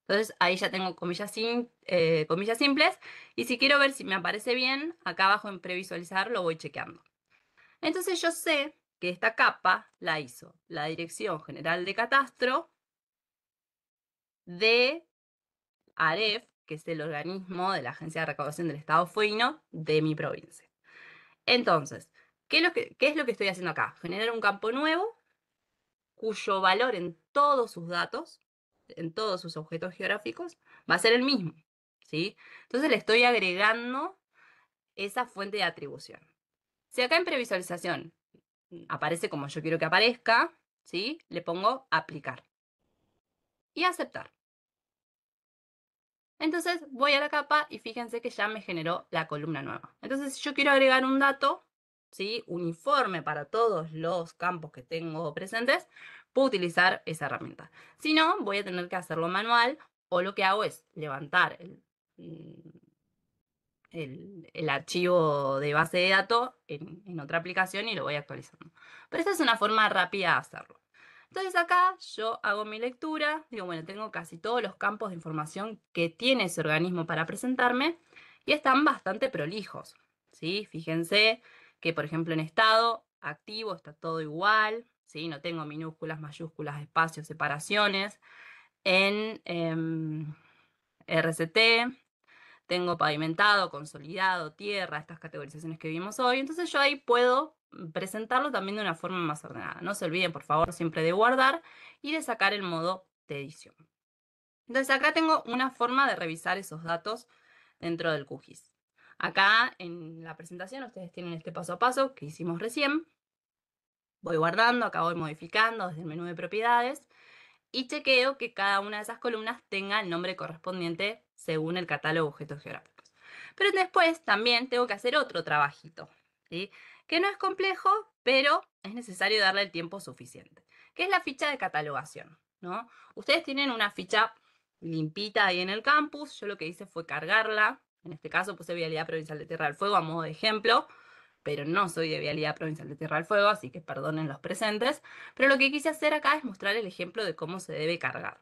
Entonces ahí ya tengo comillas simples, y si quiero ver si me aparece bien, acá abajo en previsualizar lo voy chequeando. Entonces yo sé que esta capa la hizo la Dirección General de Catastro de AREF, que es el organismo de la Agencia de Recaudación del Estado Fueguino de mi provincia. Entonces, ¿qué es lo que estoy haciendo acá? Generar un campo nuevo cuyo valor en todos sus datos, en todos sus objetos geográficos, va a ser el mismo, ¿sí? Entonces le estoy agregando esa fuente de atribución. Si acá en previsualización aparece como yo quiero que aparezca, ¿sí?, le pongo aplicar y aceptar. Entonces voy a la capa y fíjense que ya me generó la columna nueva. Entonces, si yo quiero agregar un dato, ¿sí?, uniforme para todos los campos que tengo presentes, puedo utilizar esa herramienta. Si no, voy a tener que hacerlo manual, o lo que hago es levantar el archivo de base de datos en otra aplicación y lo voy actualizando. Pero esta es una forma rápida de hacerlo. Entonces acá yo hago mi lectura, digo, bueno, tengo casi todos los campos de información que tiene ese organismo para presentarme y están bastante prolijos, ¿sí? Fíjense que, por ejemplo, en estado activo está todo igual, ¿sí? No tengo minúsculas, mayúsculas, espacios, separaciones. En RCT tengo pavimentado, consolidado, tierra, estas categorizaciones que vimos hoy. Entonces yo ahí puedo presentarlo también de una forma más ordenada. No se olviden, por favor, siempre de guardar y de sacar el modo de edición. Entonces acá tengo una forma de revisar esos datos dentro del QGIS. Acá en la presentación ustedes tienen este paso a paso que hicimos recién. Voy guardando, acá voy modificando desde el menú de propiedades y chequeo que cada una de esas columnas tenga el nombre correspondiente según el catálogo de objetos geográficos. Pero después también tengo que hacer otro trabajito, ¿sí?, que no es complejo, pero es necesario darle el tiempo suficiente, que es la ficha de catalogación, ¿no? Ustedes tienen una ficha limpita ahí en el campus. Yo lo que hice fue cargarla. En este caso puse Vialidad Provincial de Tierra del Fuego a modo de ejemplo, pero no soy de Vialidad Provincial de Tierra del Fuego, así que perdonen los presentes. Pero lo que quise hacer acá es mostrar el ejemplo de cómo se debe cargar.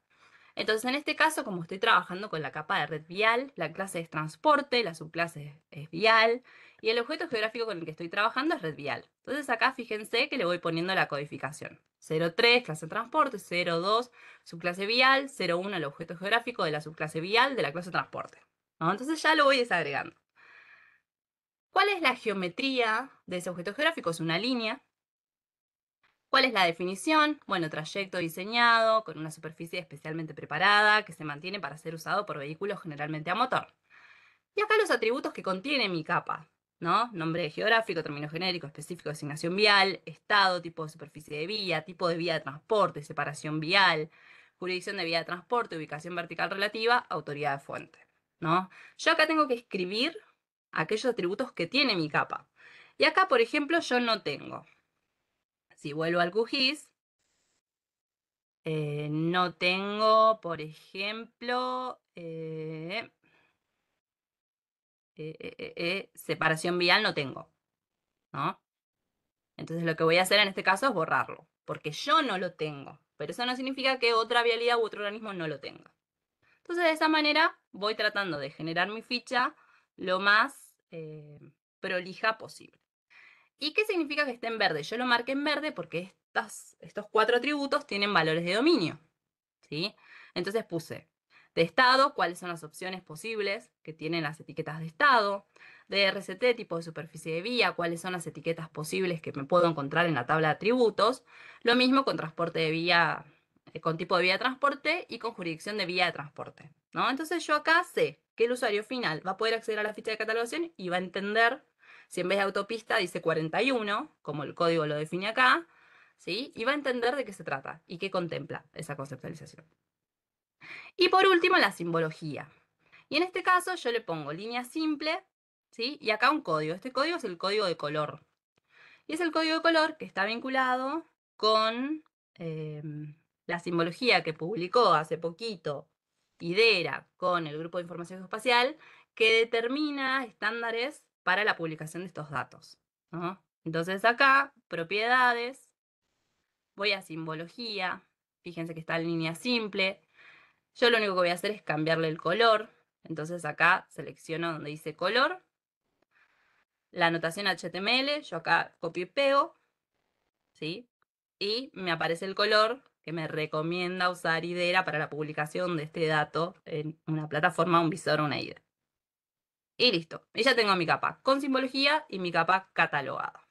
Entonces, en este caso, como estoy trabajando con la capa de red vial, la clase es transporte, la subclase es vial, y el objeto geográfico con el que estoy trabajando es red vial. Entonces acá fíjense que le voy poniendo la codificación. 03, clase transporte, 02, subclase vial, 01, el objeto geográfico de la subclase vial de la clase transporte, ¿no? Entonces ya lo voy desagregando. ¿Cuál es la geometría de ese objeto geográfico? Es una línea. ¿Cuál es la definición? Bueno, trayecto diseñado con una superficie especialmente preparada que se mantiene para ser usado por vehículos generalmente a motor. Y acá los atributos que contiene mi capa. ¿no? Nombre geográfico, término genérico, específico, designación vial, estado, tipo de superficie de vía, tipo de vía de transporte, separación vial, jurisdicción de vía de transporte, ubicación vertical relativa, autoridad de fuente, ¿no? Yo acá tengo que escribir aquellos atributos que tiene mi capa. Y acá, por ejemplo, yo no tengo. Si vuelvo al QGIS, no tengo, por ejemplo, separación vial no tengo, ¿no? Entonces lo que voy a hacer en este caso es borrarlo, porque yo no lo tengo, pero eso no significa que otra vialidad u otro organismo no lo tenga. Entonces de esa manera voy tratando de generar mi ficha lo más prolija posible. ¿Y qué significa que esté en verde? Yo lo marqué en verde porque estos 4 atributos tienen valores de dominio, ¿sí? Entonces puse de estado, cuáles son las opciones posibles que tienen las etiquetas de estado, de RCT, tipo de superficie de vía, cuáles son las etiquetas posibles que me puedo encontrar en la tabla de atributos, lo mismo con transporte de vía, con tipo de vía de transporte y con jurisdicción de vía de transporte, ¿no? Entonces yo acá sé que el usuario final va a poder acceder a la ficha de catalogación y va a entender si en vez de autopista dice 41, como el código lo define acá, ¿sí? Y va a entender de qué se trata y qué contempla esa conceptualización. Y por último, la simbología. Y en este caso yo le pongo línea simple, ¿sí? Y acá un código. Este código es el código de color. Y es el código de color que está vinculado con la simbología que publicó hace poquito IDERA con el Grupo de Información Geoespacial, que determina estándares para la publicación de estos datos, ¿no? Entonces acá, propiedades, voy a simbología, fíjense que está en línea simple. Yo lo único que voy a hacer es cambiarle el color. Entonces acá selecciono donde dice color, la anotación HTML, yo acá copio y pego, ¿sí? Y me aparece el color que me recomienda usar IDERA para la publicación de este dato en una plataforma, un visor o una IDE. Y listo. Y ya tengo mi capa con simbología y mi capa catalogada.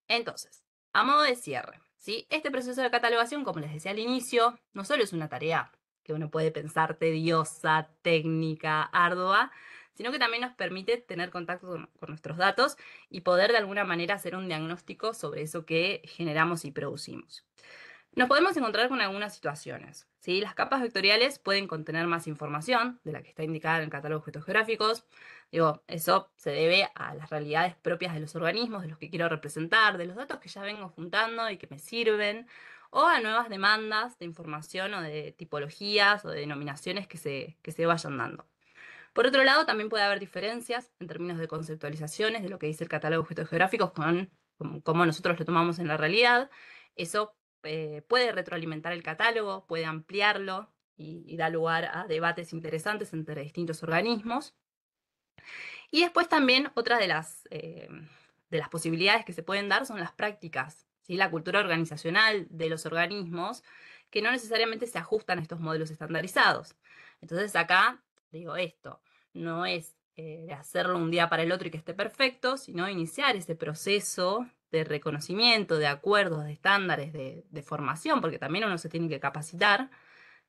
Entonces, a modo de cierre, ¿sí? Este proceso de catalogación, como les decía al inicio, no solo es una tarea que uno puede pensar tediosa, técnica, ardua, sino que también nos permite tener contacto con nuestros datos y poder de alguna manera hacer un diagnóstico sobre eso que generamos y producimos. Nos podemos encontrar con algunas situaciones, ¿sí? Las capas vectoriales pueden contener más información de la que está indicada en el catálogo de objetos geográficos. Digo, eso se debe a las realidades propias de los organismos, de los que quiero representar, de los datos que ya vengo juntando y que me sirven, o a nuevas demandas de información o de tipologías o de denominaciones que se vayan dando. Por otro lado, también puede haber diferencias en términos de conceptualizaciones de lo que dice el catálogo de objetos geográficos con cómo nosotros lo tomamos en la realidad. Eso puede retroalimentar el catálogo, puede ampliarlo y da lugar a debates interesantes entre distintos organismos. Y después también otra de las posibilidades que se pueden dar son las prácticas, ¿sí? La cultura organizacional de los organismos que no necesariamente se ajustan a estos modelos estandarizados. Entonces acá digo esto, no es de hacerlo un día para el otro y que esté perfecto, sino iniciar ese proceso de reconocimiento, de acuerdos, de estándares, de formación, porque también uno se tiene que capacitar,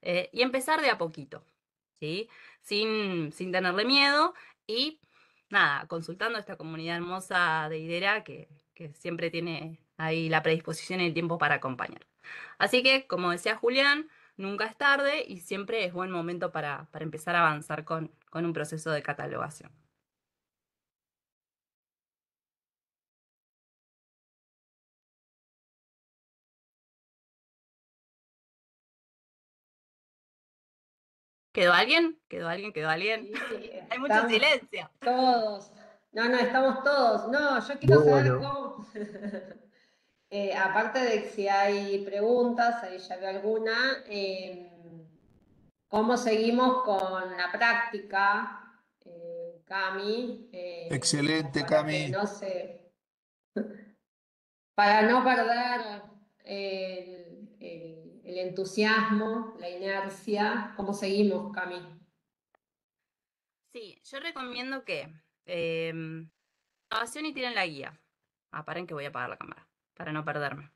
y empezar de a poquito, ¿sí? Sin tenerle miedo y nada, consultando a esta comunidad hermosa de IDERA que siempre tiene ahí la predisposición y el tiempo para acompañar. Así que, como decía Julián, nunca es tarde y siempre es buen momento para empezar a avanzar con un proceso de catalogación. ¿Quedó alguien? ¿Quedó alguien? ¿Quedó alguien? Sí, Hay mucho estamos silencio. todos. No, no, estamos todos. No, yo quiero saber Bueno, cómo. Aparte de si hay preguntas, ahí ya veo alguna, ¿cómo seguimos con la práctica, Cami? Excelente, Para que Cami. no se, para no perder el entusiasmo, la inercia. ¿Cómo seguimos, Cami? Sí, yo recomiendo que grabación y tienen la guía. Paren que voy a apagar la cámara para no perderme.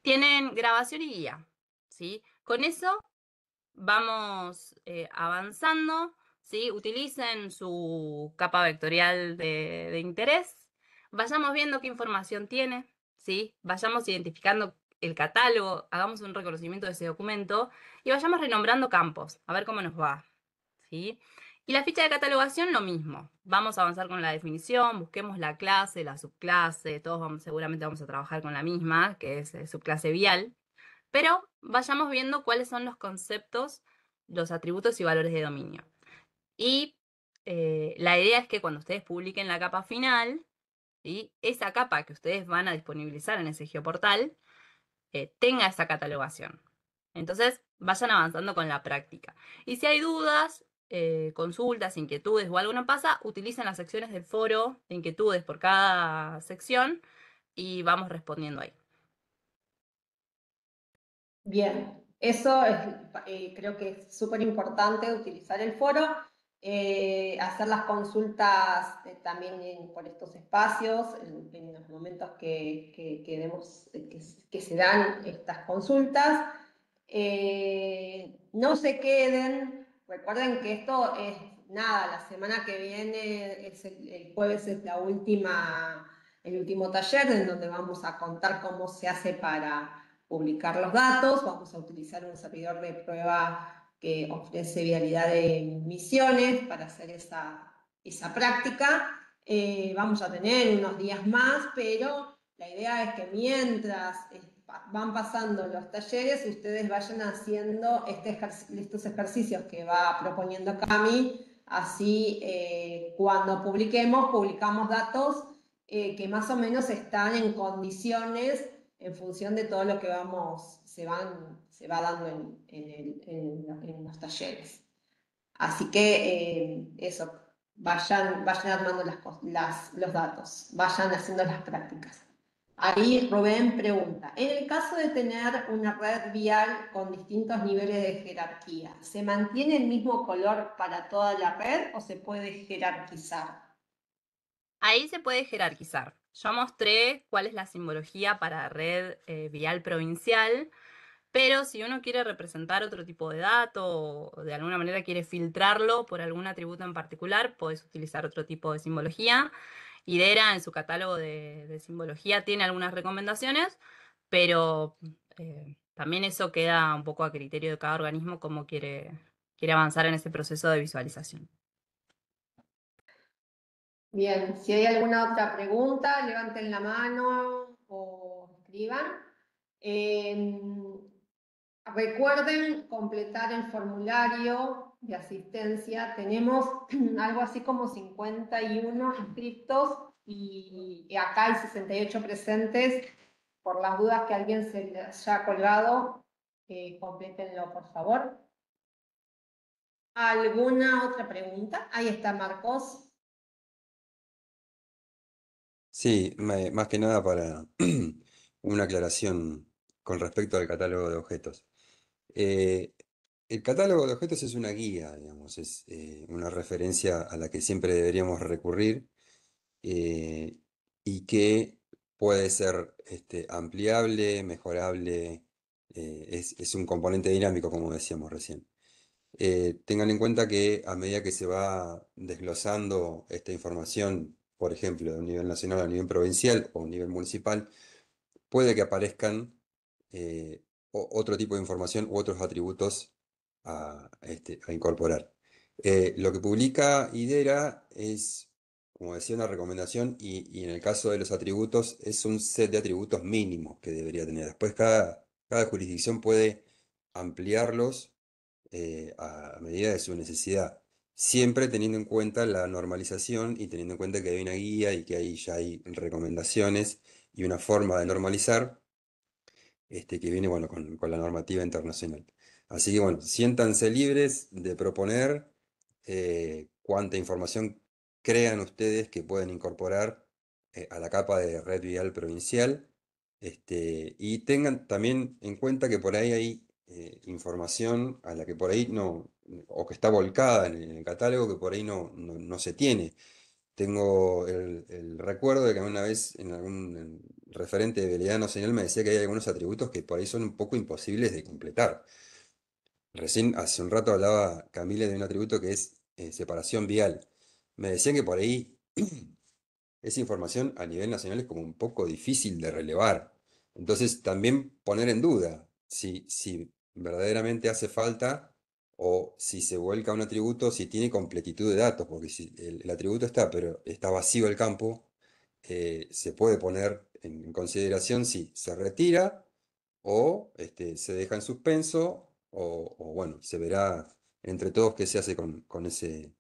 Tienen grabación y guía, ¿sí? Con eso vamos avanzando, ¿sí? Utilicen su capa vectorial de interés, vayamos viendo qué información tiene, ¿sí? Vayamos identificando el catálogo, hagamos un reconocimiento de ese documento y vayamos renombrando campos, a ver cómo nos va, ¿sí? Y la ficha de catalogación, lo mismo. Vamos a avanzar con la definición, busquemos la clase, la subclase, todos seguramente vamos a trabajar con la misma, que es subclase vial, pero vayamos viendo cuáles son los conceptos, los atributos y valores de dominio. Y la idea es que cuando ustedes publiquen la capa final, ¿sí? Esa capa que ustedes van a disponibilizar en ese geoportal tenga esa catalogación. Entonces, vayan avanzando con la práctica. Y si hay dudas, consultas, inquietudes o algo no pasa, utilicen las secciones del foro de inquietudes por cada sección y vamos respondiendo ahí. Bien, eso es, creo que es súper importante utilizar el foro, hacer las consultas también por estos espacios, en los momentos que se dan estas consultas. No se queden, recuerden que esto es nada, la semana que viene, el jueves es el último taller en donde vamos a contar cómo se hace para publicar los datos, vamos a utilizar un servidor de prueba que ofrece vialidad de misiones para hacer esa práctica. Vamos a tener unos días más, pero la idea es que mientras van pasando los talleres, ustedes vayan haciendo estos ejercicios que va proponiendo Cami, así cuando publicamos datos que más o menos están en condiciones en función de todo lo que se va dando en los talleres. Así que eso, vayan armando los datos, vayan haciendo las prácticas. Ahí Rubén pregunta, en el caso de tener una red vial con distintos niveles de jerarquía, ¿se mantiene el mismo color para toda la red o se puede jerarquizar? Ahí se puede jerarquizar. Yo mostré cuál es la simbología para red vial provincial, pero si uno quiere representar otro tipo de dato o de alguna manera quiere filtrarlo por algún atributo en particular, podés utilizar otro tipo de simbología. IDERA en su catálogo de simbología tiene algunas recomendaciones, pero también eso queda un poco a criterio de cada organismo cómo quiere avanzar en ese proceso de visualización. Bien, si hay alguna otra pregunta, levanten la mano o escriban. Recuerden completar el formulario de asistencia. Tenemos algo así como 51 inscriptos y acá hay 68 presentes. Por las dudas que alguien se le haya colgado, complétenlo, por favor. ¿Alguna otra pregunta? Ahí está Marcos. Sí, más que nada para una aclaración con respecto al catálogo de objetos. Eh, el catálogo de objetos es una guía, digamos, es una referencia a la que siempre deberíamos recurrir eh, y que puede ser ampliable, mejorable, es un componente dinámico, como decíamos recién. Tengan en cuenta que a medida que se va desglosando esta información, por ejemplo, de un nivel nacional a un nivel provincial o un nivel municipal, puede que aparezcan otro tipo de información u otros atributos a incorporar. Lo que publica IDERA es, como decía, una recomendación y en el caso de los atributos es un set de atributos mínimos que debería tener. Después cada jurisdicción puede ampliarlos a medida de su necesidad, siempre teniendo en cuenta la normalización y teniendo en cuenta que hay una guía y que ahí ya hay recomendaciones y una forma de normalizar que viene bueno, con la normativa internacional. Así que bueno, siéntanse libres de proponer cuánta información crean ustedes que pueden incorporar a la capa de red vial provincial. Y tengan también en cuenta que por ahí hay información a la que por ahí no, o que está volcada en el catálogo que por ahí no se tiene. Tengo el recuerdo de que una vez en algún referente de vialidad nacional me decía que hay algunos atributos que por ahí son un poco imposibles de completar. Recién hace un rato hablaba Camila de un atributo que es separación vial. Me decían que por ahí esa información a nivel nacional es como un poco difícil de relevar. Entonces, también poner en duda si verdaderamente hace falta o si se vuelca un atributo, si tiene completitud de datos, porque si el atributo está, pero está vacío el campo, se puede poner en consideración si se retira o se deja en suspenso o bueno, se verá entre todos qué se hace con ese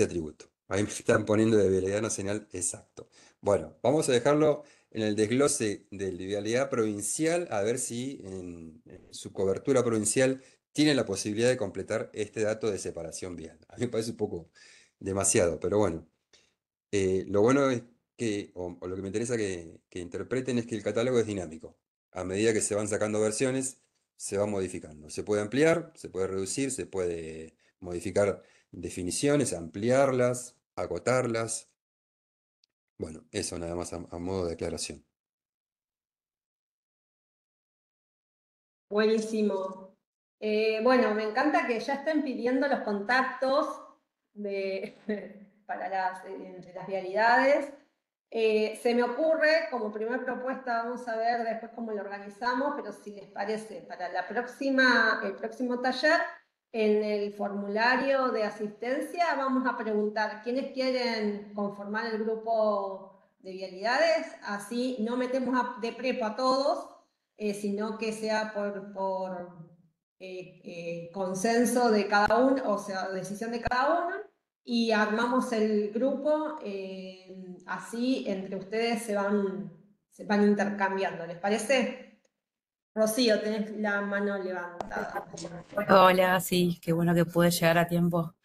atributo. Ahí me están poniendo de vialidad nacional exacto. Bueno, vamos a dejarlo en el desglose de vialidad provincial, a ver si en su cobertura provincial tiene la posibilidad de completar este dato de separación vial. A mí me parece un poco demasiado, pero bueno. Lo bueno es que, o lo que me interesa que interpreten es que el catálogo es dinámico. A medida que se van sacando versiones, se va modificando. Se puede ampliar, se puede reducir, se puede modificar definiciones, ampliarlas, acotarlas. Bueno, eso nada más a modo de aclaración. Buenísimo. Bueno, me encanta que ya estén pidiendo los contactos para entre las vialidades. Se me ocurre, como primera propuesta, vamos a ver después cómo lo organizamos, pero si les parece, para el próximo taller, en el formulario de asistencia vamos a preguntar quiénes quieren conformar el grupo de vialidades, así no metemos de prepo a todos, sino que sea por consenso de cada uno, o sea, decisión de cada uno, y armamos el grupo, así entre ustedes se van intercambiando, ¿les parece? Rocío, tenés la mano levantada. Hola, sí, qué bueno que pude llegar a tiempo.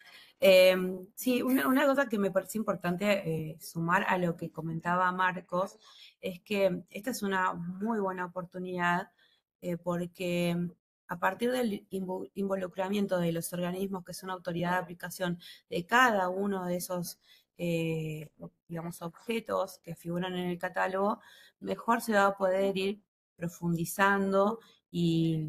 Sí, una cosa que me parece importante sumar a lo que comentaba Marcos es que esta es una muy buena oportunidad porque a partir del involucramiento de los organismos que son autoridad de aplicación de cada uno de esos, digamos, objetos que figuran en el catálogo, mejor se va a poder ir profundizando y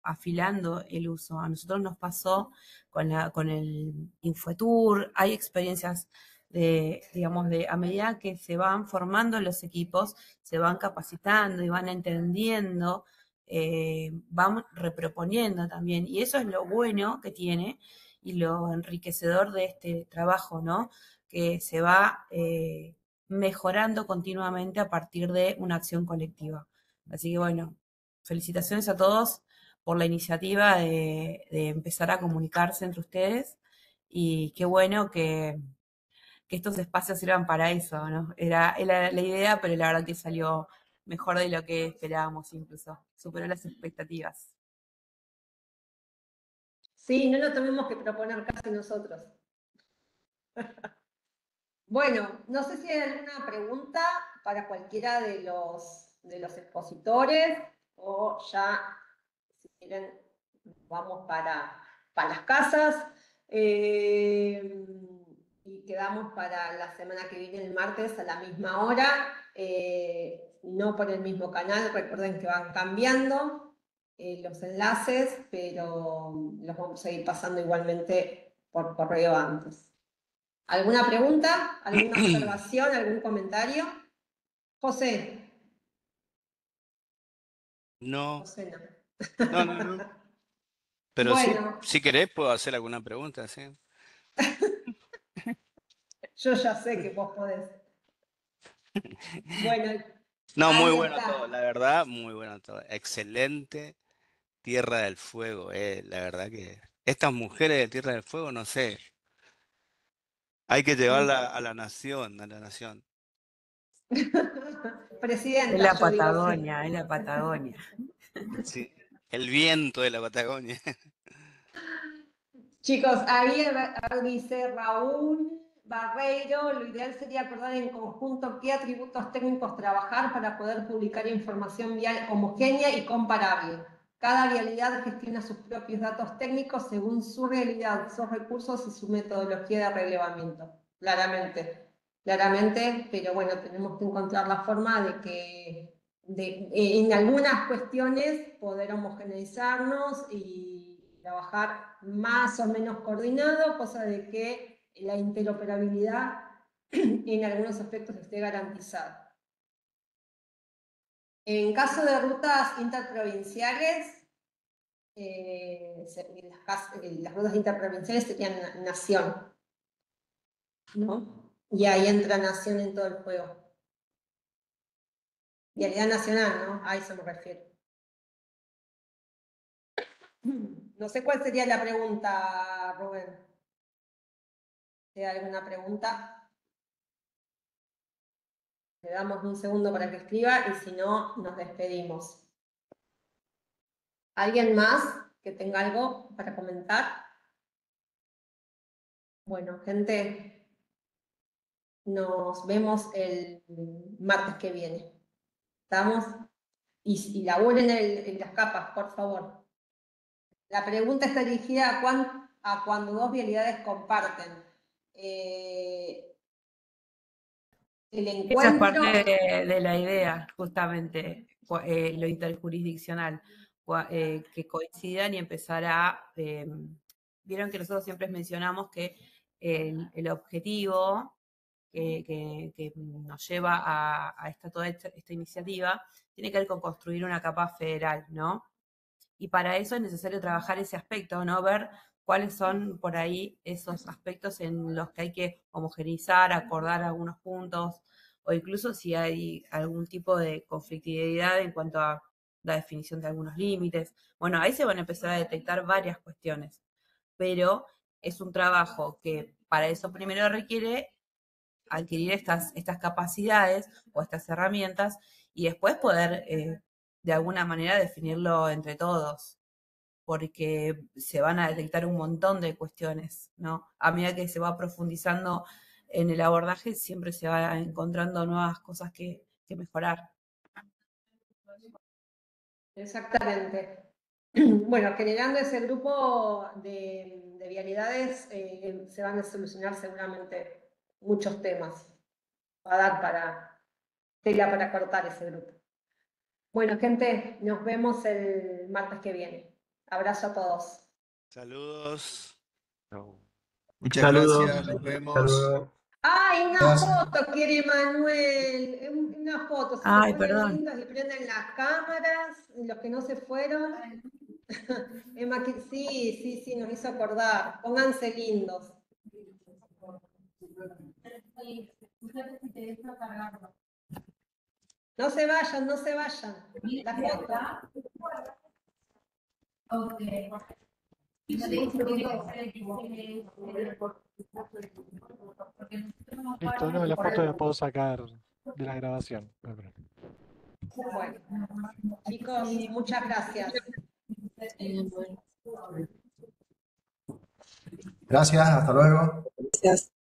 afilando el uso. A nosotros nos pasó con el Infotour, hay experiencias digamos, a medida que se van formando los equipos, se van capacitando y van entendiendo, van reproponiendo también. Y eso es lo bueno que tiene y lo enriquecedor de este trabajo, ¿no? Que se va mejorando continuamente a partir de una acción colectiva. Así que bueno, felicitaciones a todos por la iniciativa de empezar a comunicarse entre ustedes y qué bueno que estos espacios sirvan para eso, ¿no? Era la idea, pero la verdad que salió mejor de lo que esperábamos incluso, superó las expectativas. Sí, no lo tuvimos que proponer casi nosotros. Bueno, no sé si hay alguna pregunta para cualquiera de los expositores o ya, si quieren, vamos para las casas y quedamos para la semana que viene, el martes, a la misma hora, no por el mismo canal, recuerden que van cambiando los enlaces, pero los vamos a ir pasando igualmente por correo antes. ¿Alguna pregunta? ¿Alguna observación? ¿Algún comentario? José. No, José no, no. no. Pero sí, Bueno, si querés puedo hacer alguna pregunta, sí. yo ya sé que vos podés. Bueno, No, muy ahí bueno todo, está. la verdad, muy bueno todo. Excelente Tierra del Fuego, la verdad que estas mujeres de Tierra del Fuego, no sé, hay que llevarla a la nación, a la nación. Es Presidenta, la yo digo, sí. Patagonia, es la Patagonia. Sí, el viento de la Patagonia. Chicos, ahí dice Raúl Barreiro, lo ideal sería acordar en conjunto qué atributos técnicos trabajar para poder publicar información vial homogénea y comparable. Cada vialidad gestiona sus propios datos técnicos según su realidad, sus recursos y su metodología de relevamiento. Claramente, pero bueno, tenemos que encontrar la forma de que en algunas cuestiones poder homogeneizarnos y trabajar más o menos coordinado, cosa de que la interoperabilidad en algunos aspectos esté garantizada. En caso de rutas interprovinciales, las rutas interprovinciales serían nación, ¿no? Y ahí entra nación en todo el juego. Vialidad nacional, ¿no? A eso me refiero. No sé cuál sería la pregunta, Rubén. ¿Hay alguna pregunta? Le damos un segundo para que escriba y si no, nos despedimos. ¿Alguien más que tenga algo para comentar? Bueno, gente, nos vemos el martes que viene. ¿Estamos? Y laburen en las capas, por favor. La pregunta está dirigida a cuando dos vialidades comparten. El Esa es encuentro... parte de la idea, justamente, lo interjurisdiccional, que coincidan y empezar a... vieron que nosotros siempre mencionamos que el objetivo que nos lleva a toda esta iniciativa tiene que ver con construir una capa federal, ¿no? Y para eso es necesario trabajar ese aspecto, ¿no? Ver cuáles son por ahí esos aspectos en los que hay que homogeneizar, acordar algunos puntos, o incluso si hay algún tipo de conflictividad en cuanto a la definición de algunos límites. Bueno, ahí se van a empezar a detectar varias cuestiones, pero es un trabajo que para eso primero requiere adquirir estas capacidades o estas herramientas y después poder de alguna manera definirlo entre todos, porque se van a detectar un montón de cuestiones, ¿no? A medida que se va profundizando en el abordaje, siempre se va encontrando nuevas cosas que mejorar. Exactamente. Bueno, generando ese grupo de vialidades se van a solucionar seguramente muchos temas. Va a dar tela para cortar ese grupo. Bueno, gente, nos vemos el martes que viene. Abrazo a todos. Saludos. Muchas Saludos. gracias, nos vemos. Saludos. ¡Ay, una foto quiere Manuel! Una foto. Se Ay, ponen perdón. lindos y prenden las cámaras. Y los que no se fueron. Emma, sí, nos hizo acordar. Pónganse lindos. No se vayan, no se vayan. La foto. Listo, no, la foto la puedo sacar de la grabación. Bueno, chicos, muchas gracias. Gracias, hasta luego. Gracias.